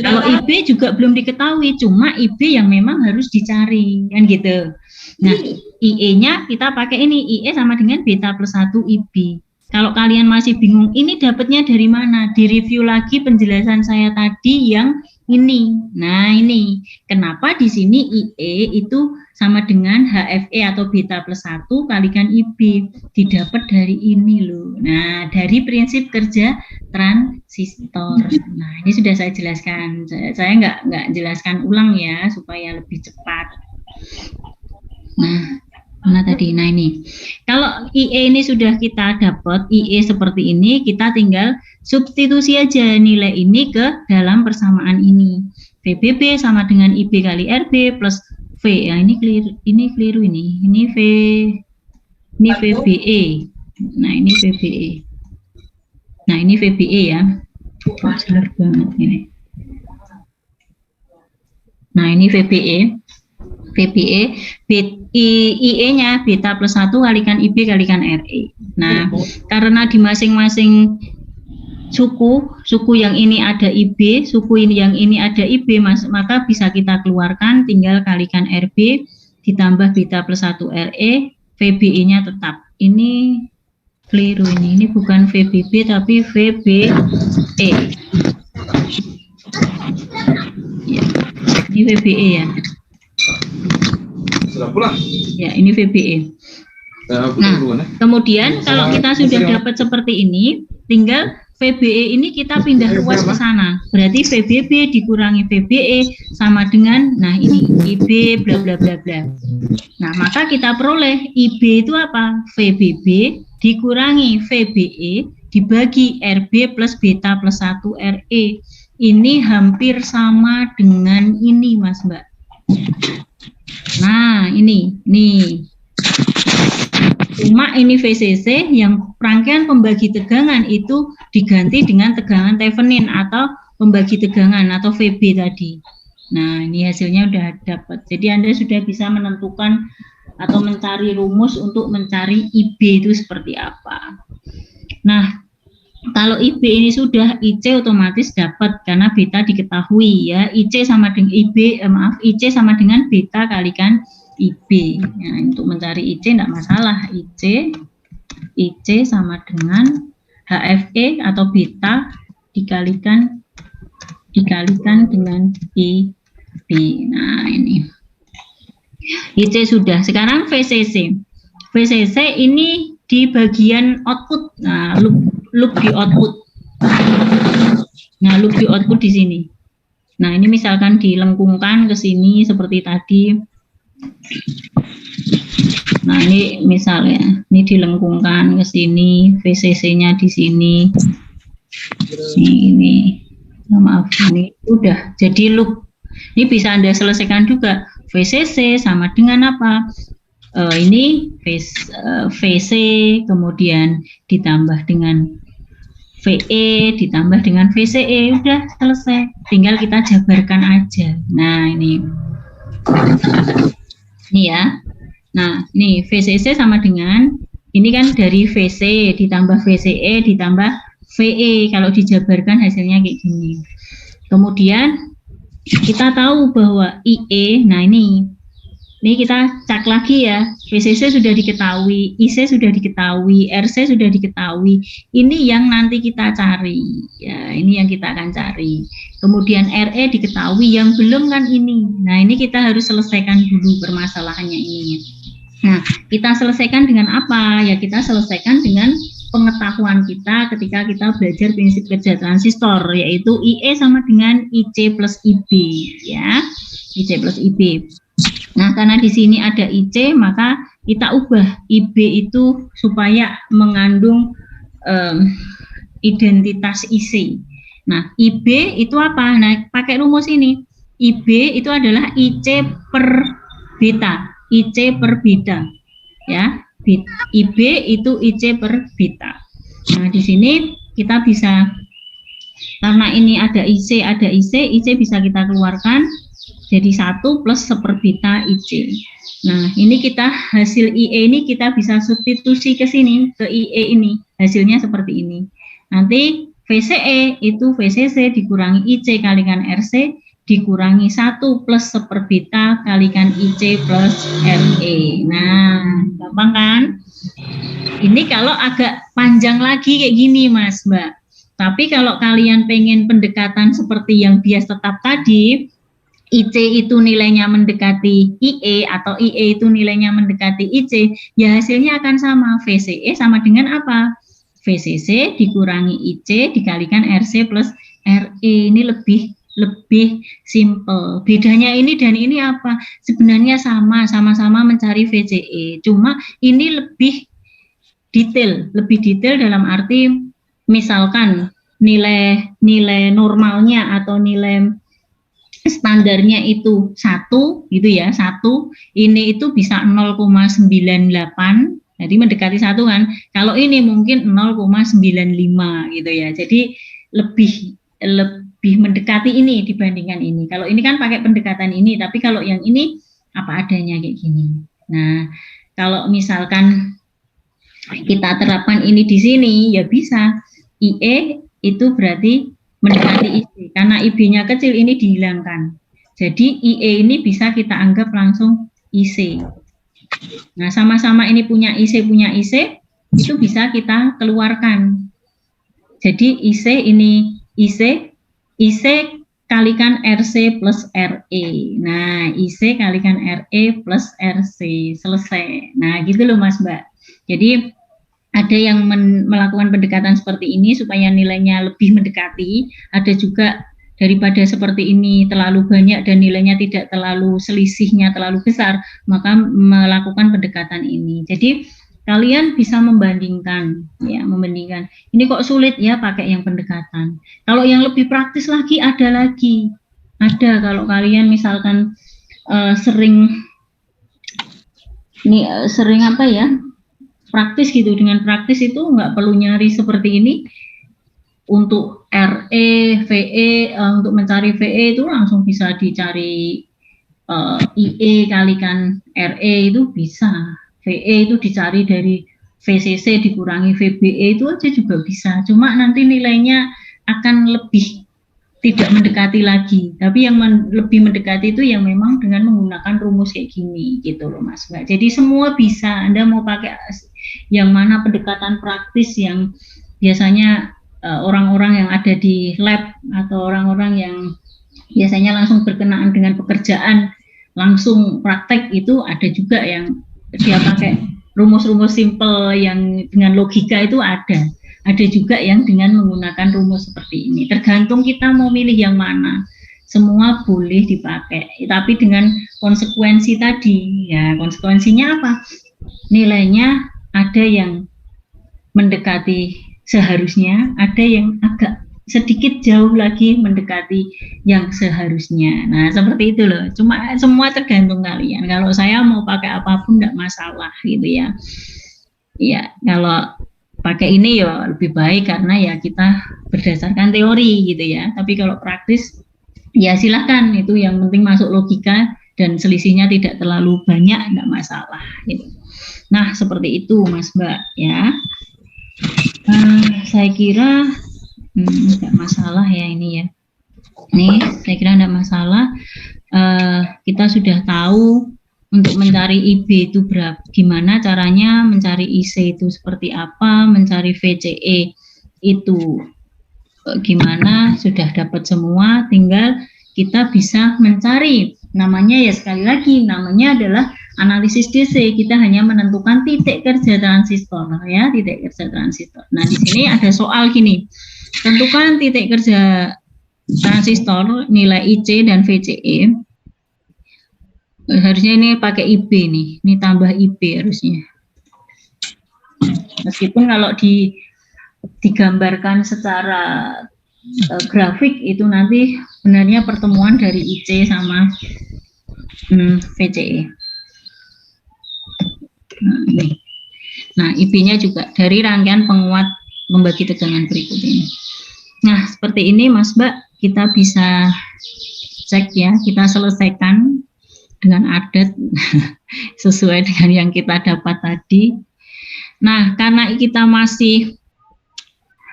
Kalau IB juga belum diketahui, cuma IB yang memang harus dicari, kan gitu. Nah, IE-nya kita pakai ini, IE sama dengan beta plus 1 IB. Kalau kalian masih bingung, ini dapatnya dari mana? Direview lagi penjelasan saya tadi yang ini. Nah, ini. Kenapa di sini IE itu sama dengan HFE atau beta plus 1 kalikan IB. Didapat dari ini loh. Nah, dari prinsip kerja transistor. Nah, ini sudah saya jelaskan. Saya nggak jelaskan ulang ya, supaya lebih cepat. Nah, mana tadi? Nah, ini. Kalau IE ini sudah kita dapat, IE seperti ini, kita tinggal substitusi aja nilai ini ke dalam persamaan ini. VBB sama dengan IB kali RB plus V. Ya, ini keliru ini. Ini VBE. Nah, ini VBE. Nah, ini VBE ya. Jelas banget ini. Nah, ini VBE. VBE, IE-nya beta plus 1 kalikan IB kalikan RE. Nah, karena di masing-masing suku yang ini ada IB, suku yang ini ada IB, maka bisa kita keluarkan, tinggal kalikan RB ditambah beta plus 1 RE, VBE-nya tetap. Ini keliru ini bukan VBB tapi VBE. Ya, ini VBE ya. Ya, ini VBE. Nah, kemudian kalau kita sudah dapat seperti ini, tinggal VBE ini kita pindah ruas ke sana. Berarti VBB dikurangi VBE sama dengan, nah ini IB bla bla bla bla. Nah, maka kita peroleh IB itu apa? VBB dikurangi VBE dibagi RB plus beta plus 1 RE. Ini hampir sama dengan ini, Mas Mbak. Nah, ini nih. Cuma ini VCC yang rangkaian pembagi tegangan itu diganti dengan tegangan Thevenin atau pembagi tegangan atau VB tadi. Nah, ini hasilnya udah dapat. Jadi Anda sudah bisa menentukan atau mencari rumus untuk mencari IB itu seperti apa. Nah, kalau IB ini sudah, IC otomatis dapat karena beta diketahui ya. IC sama dengan IC sama dengan beta kalikan IB. Nah, untuk mencari IC tidak masalah. IC sama dengan HFE atau beta dikalikan dengan IB. Nah, ini IC sudah. Sekarang VCC. VCC ini di bagian output. Nah, loop di output. Nah, loop di output di sini. Nah, ini misalkan dilengkungkan ke sini seperti tadi. Nah, ini misalnya, ini dilengkungkan ke sini, VCC-nya di sini. Ini, maaf, ini udah jadi loop. Ini bisa Anda selesaikan juga. VCC sama dengan apa? Ini VC, kemudian ditambah dengan VE, ditambah dengan VCE, udah selesai. Tinggal kita jabarkan aja. Nah, ini ya. Nah, ini VCC sama dengan, ini kan dari VC, ditambah VCE, ditambah VE. Kalau dijabarkan hasilnya kayak gini. Kemudian, kita tahu bahwa IE, nah ini kita cek lagi ya, VCC sudah diketahui, IC sudah diketahui, RC sudah diketahui. Ini yang nanti kita cari, ya ini yang kita akan cari. Kemudian RE diketahui, yang belum kan ini. Nah ini kita harus selesaikan dulu permasalahannya ini. Nah kita selesaikan dengan apa? Ya kita selesaikan dengan pengetahuan kita ketika kita belajar prinsip kerja transistor, yaitu IE sama dengan IC plus IB, ya, IC plus IB. Nah, karena di sini ada IC, maka kita ubah IB itu supaya mengandung identitas IC. Nah, IB itu apa? Nah, pakai rumus ini. IB itu adalah IC per beta. IC per beta. Ya, IB itu IC per beta. Nah, di sini kita bisa, karena ini ada IC, IC bisa kita keluarkan. Jadi 1 plus seperbeta IC. Nah, ini kita hasil IE ini kita bisa substitusi ke sini, ke IE ini. Hasilnya seperti ini. Nanti VCE itu VCC dikurangi IC kalikan RC, dikurangi 1 plus seperbeta kalikan IC plus RE. Nah, gampang kan? Ini kalau agak panjang lagi kayak gini, Mas, Mbak. Tapi kalau kalian pengen pendekatan seperti yang bias tetap tadi, IC itu nilainya mendekati IE atau IE itu nilainya mendekati IC, ya hasilnya akan sama. VCE sama dengan apa? VCC dikurangi IC dikalikan RC plus RE. Ini lebih simple. Bedanya ini dan ini apa? Sebenarnya sama-sama mencari VCE. Cuma ini lebih detail dalam arti misalkan nilai normalnya atau nilai standarnya itu 1 gitu ya, 1 ini itu bisa 0,98, jadi mendekati 1 kan. Kalau ini mungkin 0,95 gitu ya, jadi lebih mendekati ini dibandingkan ini. Kalau ini kan pakai pendekatan ini, tapi kalau yang ini apa adanya kayak gini. Nah, kalau misalkan kita terapkan ini di sini ya bisa, IE itu berarti mendekati IC, karena IB-nya kecil ini dihilangkan. Jadi IE ini bisa kita anggap langsung IC. Nah, sama-sama ini punya IC, itu bisa kita keluarkan. Jadi IC ini IC kalikan RC plus RE. Nah, IC kalikan RE plus RC, selesai. Nah, gitu loh Mas Mbak. Jadi ada yang melakukan pendekatan seperti ini supaya nilainya lebih mendekati, ada juga daripada seperti ini terlalu banyak dan nilainya tidak terlalu, selisihnya terlalu besar, maka melakukan pendekatan ini. Jadi kalian bisa membandingkan, ya, membandingkan. Ini kok sulit ya pakai yang pendekatan. Kalau yang lebih praktis lagi ada lagi. Ada kalau kalian misalkan sering apa ya? Praktis gitu, dengan praktis itu nggak perlu nyari seperti ini. Untuk RE, VE, untuk mencari VE itu langsung bisa dicari IE kalikan RE itu bisa. VE itu dicari dari VCC dikurangi VBE itu aja juga bisa. Cuma nanti nilainya akan lebih tidak mendekati lagi. Tapi yang lebih mendekati itu yang memang dengan menggunakan rumus kayak gini gitu loh Mas Mbak. Jadi semua bisa. Anda mau pakai yang mana pendekatan praktis yang biasanya orang-orang yang ada di lab atau orang-orang yang biasanya langsung berkenaan dengan pekerjaan, langsung praktek, itu ada juga yang dia pakai rumus-rumus simple yang dengan logika itu ada. Ada juga yang dengan menggunakan rumus seperti ini. Tergantung kita mau milih yang mana. Semua boleh dipakai, tapi dengan konsekuensi tadi. Ya, konsekuensinya apa? Nilainya ada yang mendekati seharusnya, ada yang agak sedikit jauh lagi mendekati yang seharusnya. Nah, seperti itu loh. Cuma semua tergantung kalian. Kalau saya mau pakai apapun enggak masalah gitu ya. Iya, kalau pakai ini ya lebih baik karena ya kita berdasarkan teori gitu ya. Tapi kalau praktis ya silahkan, itu yang penting masuk logika dan selisihnya tidak terlalu banyak, enggak masalah gitu. Nah, seperti itu Mas Mbak ya. Saya kira enggak masalah ya ini ya. Nih, saya kira enggak masalah. Kita sudah tahu untuk mencari IB itu berapa, gimana caranya mencari IC itu seperti apa, mencari VCE itu gimana, sudah dapat semua, tinggal kita bisa mencari, namanya ya sekali lagi, namanya adalah analisis DC. Kita hanya menentukan titik kerja transistor ya, titik kerja transistor. Nah, di sini ada soal gini. Tentukan titik kerja transistor, nilai IC dan VCE. Harusnya ini pakai IB nih, ini tambah IB harusnya. Meskipun kalau digambarkan secara grafik itu nanti sebenarnya pertemuan dari IC sama VCE. Nah, IB-nya juga dari rangkaian penguat membagi tegangan berikut ini. Nah, seperti ini Mas Mbak, kita bisa cek ya, kita selesaikan dengan adat sesuai dengan yang kita dapat tadi. Nah, karena kita masih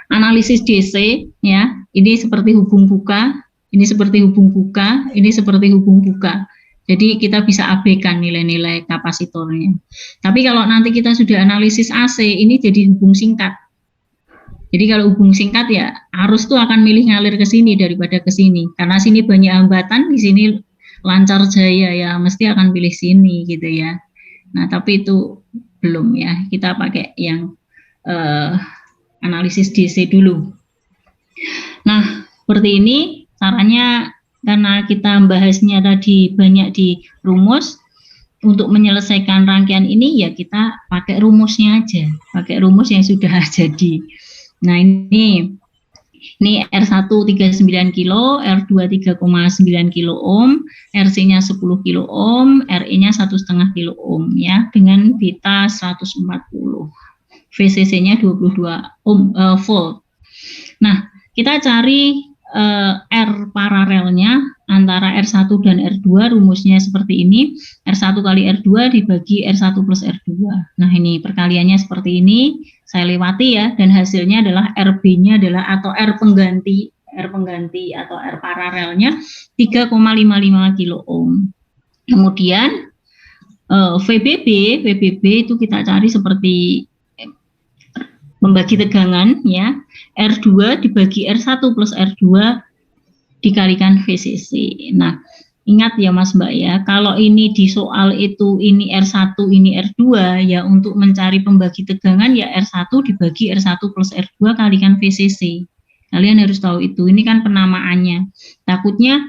analisis DC ya, ini seperti hubung buka, ini seperti hubung buka, ini seperti hubung buka. Jadi kita bisa abaikan nilai-nilai kapasitornya. Tapi kalau nanti kita sudah analisis AC, ini jadi hubung singkat. Jadi kalau hubung singkat ya arus tuh akan milih ngalir ke sini daripada ke sini. Karena sini banyak hambatan, di sini lancar jaya ya, mesti akan pilih sini gitu ya. Nah, tapi itu belum ya. Kita pakai yang analisis DC dulu. Nah, seperti ini caranya. Karena kita membahasnya tadi banyak di rumus, untuk menyelesaikan rangkaian ini ya kita pakai rumusnya aja, pakai rumus yang sudah jadi. Nah, ini R1 39 kilo, R2 3,9 kilo ohm, RC-nya 10 kilo ohm, RE-nya 1,5 kilo ohm ya, dengan beta 140. VCC-nya 22 volt. Nah, kita cari R paralelnya antara R1 dan R2, rumusnya seperti ini. R1 kali R2 dibagi R1 plus R2. Nah, ini perkaliannya seperti ini. Saya lewati ya, dan hasilnya adalah RB-nya adalah atau R pengganti atau R paralelnya 3,55 kilo ohm. Kemudian VBB itu kita cari seperti membagi tegangan ya, R2 dibagi R1 plus R2 dikalikan VCC. Nah, ingat ya Mas Mbak ya, kalau ini di soal itu ini R1 ini R2 ya, untuk mencari pembagi tegangan ya R1 dibagi R1 plus R2 kalikan VCC. Kalian harus tahu itu, ini kan penamaannya. Takutnya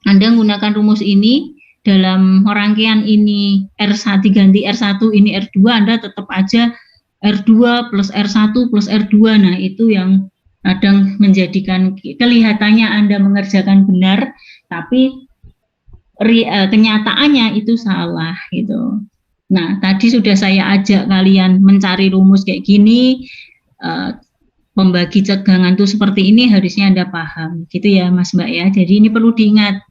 Anda menggunakan rumus ini dalam rangkaian ini R1 diganti R1 ini R2, Anda tetap aja R2 plus R1 plus R2. Nah, itu yang kadang menjadikan kelihatannya Anda mengerjakan benar, tapi kenyataannya itu salah gitu. Nah, tadi sudah saya ajak kalian mencari rumus kayak gini, pembagi tegangan itu seperti ini, harusnya Anda paham gitu ya Mas Mbak ya. Jadi ini perlu diingat.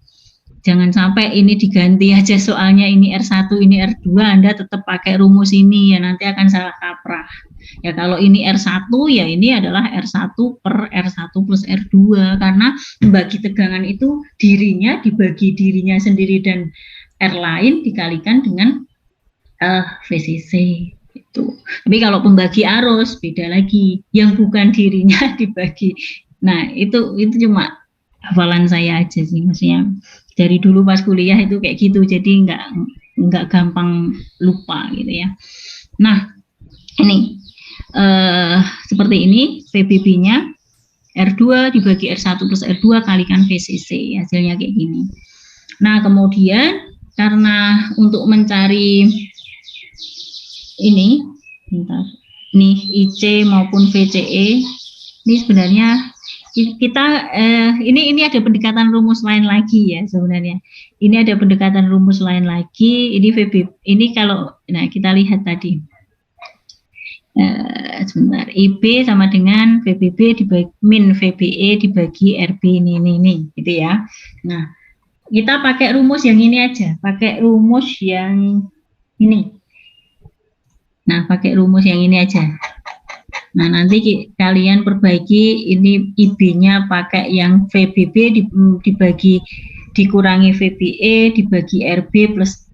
Jangan sampai ini diganti aja soalnya ini R1, ini R2, Anda tetap pakai rumus ini, ya nanti akan salah kaprah. Ya kalau ini R1, ya ini adalah R1 per R1 plus R2, karena membagi tegangan itu dirinya dibagi dirinya sendiri dan R lain dikalikan dengan VCC. Itu. Tapi kalau pembagi arus beda lagi, yang bukan dirinya dibagi. Nah, itu cuma hafalan saya aja sih, maksudnya dari dulu pas kuliah itu kayak gitu, jadi nggak gampang lupa gitu ya. Nah, ini seperti ini VBB-nya, R2 dibagi R1 plus R2 kalikan VCC, hasilnya kayak gini. Nah, kemudian karena untuk mencari ini, bentar, nih IC maupun VCE, ini sebenarnya kita ini ada pendekatan rumus lain lagi ya sebenarnya. Ini ada pendekatan rumus lain lagi. Ini VB, ini kalau kita lihat tadi. Sebentar, IB sama dengan VBB dibagi min VBE dibagi RB ini gitu ya. Nah, kita pakai rumus yang ini aja, pakai rumus yang ini. Nah, pakai rumus yang ini aja. Nah, nanti kalian perbaiki ini IB-nya pakai yang VBB dibagi dikurangi VBE dibagi RB plus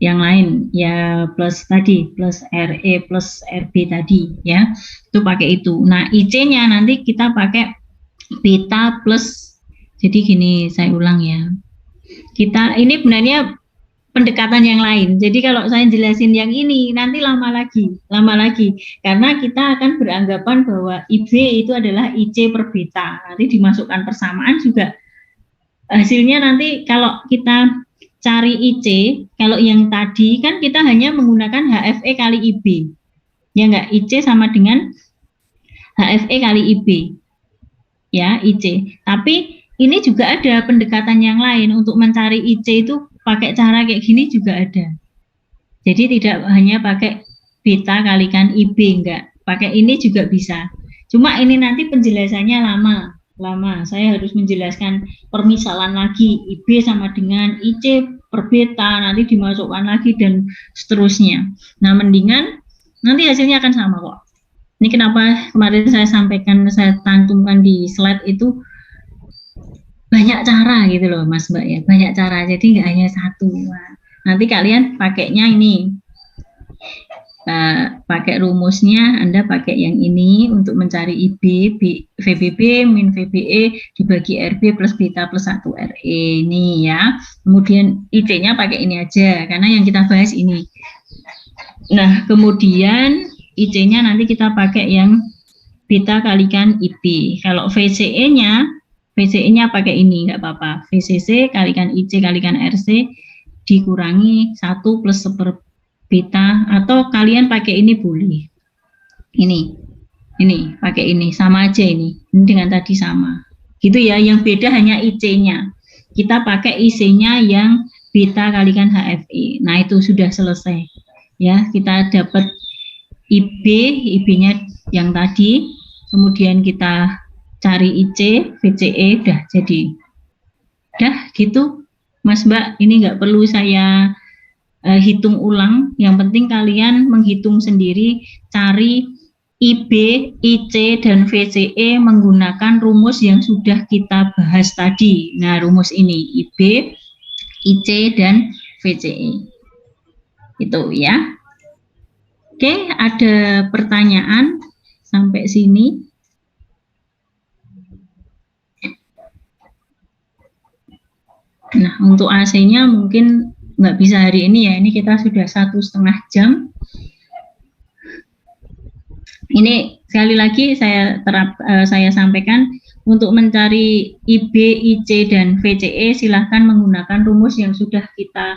yang lain ya, plus tadi plus RE plus RB tadi ya, itu pakai itu. Nah, IC-nya nanti kita pakai beta plus, jadi gini, saya ulang ya, kita ini sebenarnya pendekatan yang lain. Jadi kalau saya jelasin yang ini nanti lama lagi karena kita akan beranggapan bahwa IB itu adalah IC per beta, nanti dimasukkan persamaan juga hasilnya. Nanti kalau kita cari IC, kalau yang tadi kan kita hanya menggunakan HFE kali IB, ya enggak, IC sama dengan HFE kali IB, ya IC. Tapi ini juga ada pendekatan yang lain untuk mencari IC itu pakai cara kayak gini juga ada. Jadi tidak hanya pakai beta kalikan IB, enggak, pakai ini juga bisa. Cuma ini nanti penjelasannya lama. Saya harus menjelaskan permisalan lagi, IB sama dengan IC per beta, nanti dimasukkan lagi dan seterusnya. Nah, mendingan nanti hasilnya akan sama kok. Ini kenapa kemarin saya sampaikan, saya cantumkan di slide itu banyak cara gitu loh Mas Mbak ya, banyak cara, jadi nggak hanya satu. Nah, nanti kalian pakainya ini, pakai rumusnya, Anda pakai yang ini untuk mencari IB, VBB min VBE dibagi RB plus beta plus 1 RE ini ya. Kemudian IC-nya pakai ini aja karena yang kita bahas ini. Nah, kemudian IC-nya nanti kita pakai yang beta kalikan IB. Kalau VCE-nya pakai ini nggak apa-apa. VCC kalikan IC kalikan RC dikurangi 1 plus 1/, beta, atau kalian pakai ini boleh. Ini pakai ini sama aja, ini dengan tadi sama. Gitu ya, yang beda hanya IC-nya. Kita pakai IC-nya yang beta kalikan HFE. Nah, itu sudah selesai. Ya, kita dapat IB-nya yang tadi. Kemudian kita cari IC, VCE, udah jadi. Udah gitu, Mas Mbak, ini nggak perlu saya hitung ulang, yang penting kalian menghitung sendiri, cari IB, IC, dan VCE menggunakan rumus yang sudah kita bahas tadi. Nah, rumus ini IB, IC, dan VCE. Itu ya. Oke, ada pertanyaan sampai sini? Nah, untuk AC-nya mungkin nggak bisa hari ini ya, ini kita sudah 1,5 jam. Ini sekali lagi saya sampaikan, untuk mencari IB, IC, dan VCE silahkan menggunakan rumus yang sudah kita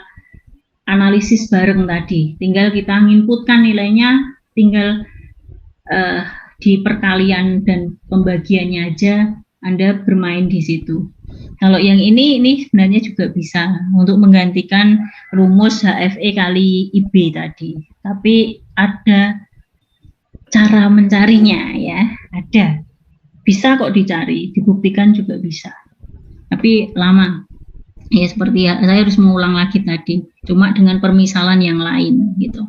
analisis bareng tadi. Tinggal kita inputkan nilainya, tinggal di perkalian dan pembagiannya aja Anda bermain di situ. Kalau yang ini sebenarnya juga bisa untuk menggantikan rumus HFE kali IB tadi. Tapi ada cara mencarinya ya, ada. Bisa kok dicari, dibuktikan juga bisa. Tapi lama. Ya seperti saya harus mengulang lagi tadi, cuma dengan permisalan yang lain gitu.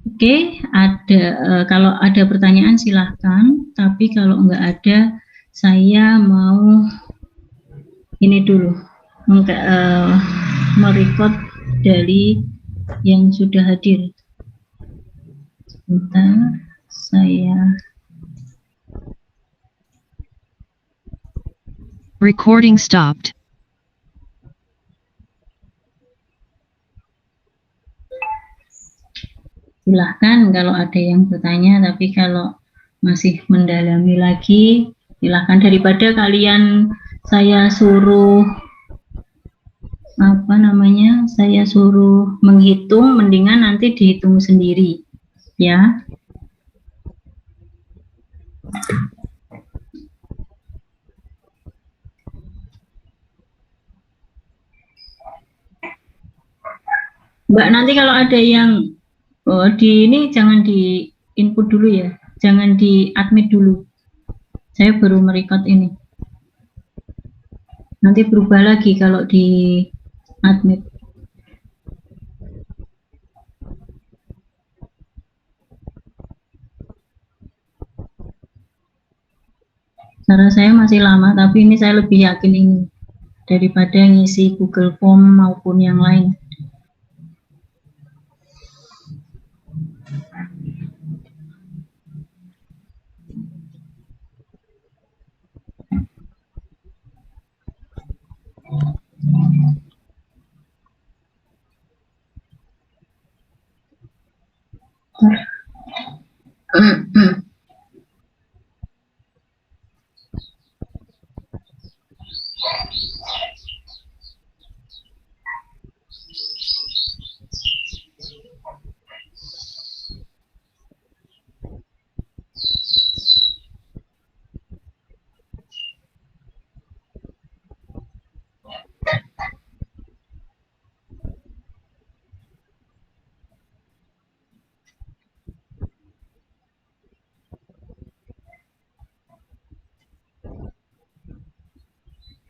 Oke, ada kalau ada pertanyaan silahkan, tapi kalau nggak ada saya mau ini dulu merecord dari yang sudah hadir. Bentar, saya Recording stopped. silahkan kalau ada yang bertanya, tapi kalau masih mendalami lagi, silahkan, daripada kalian saya suruh saya suruh menghitung, mendingan nanti dihitung sendiri ya. Mbak, nanti kalau ada yang di ini jangan di input dulu ya, jangan di admit dulu, saya baru merecord ini, nanti berubah lagi kalau di admit. Cara saya masih lama, tapi ini saya lebih yakin ini daripada ngisi Google Form maupun yang lain.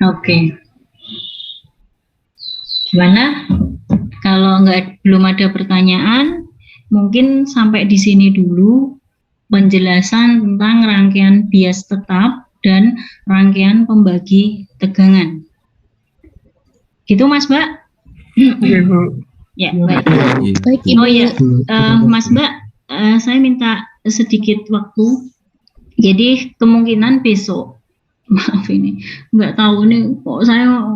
Oke. Gimana? Kalau belum ada pertanyaan, mungkin sampai di sini dulu penjelasan tentang rangkaian bias tetap dan rangkaian pembagi tegangan. Gitu Mas Mbak? Iya, Bu. Ya, baik. Baik, Oh ya, Mas Mbak, saya minta sedikit waktu. Jadi kemungkinan besok, maaf ini, nggak tahu ini kok saya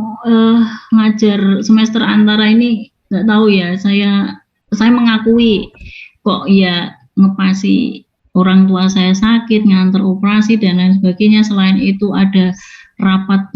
ngajar semester antara ini nggak tahu ya. Saya mengakui kok ya ngepasi orang tua saya sakit, nganter operasi dan lain sebagainya. Selain itu ada rapat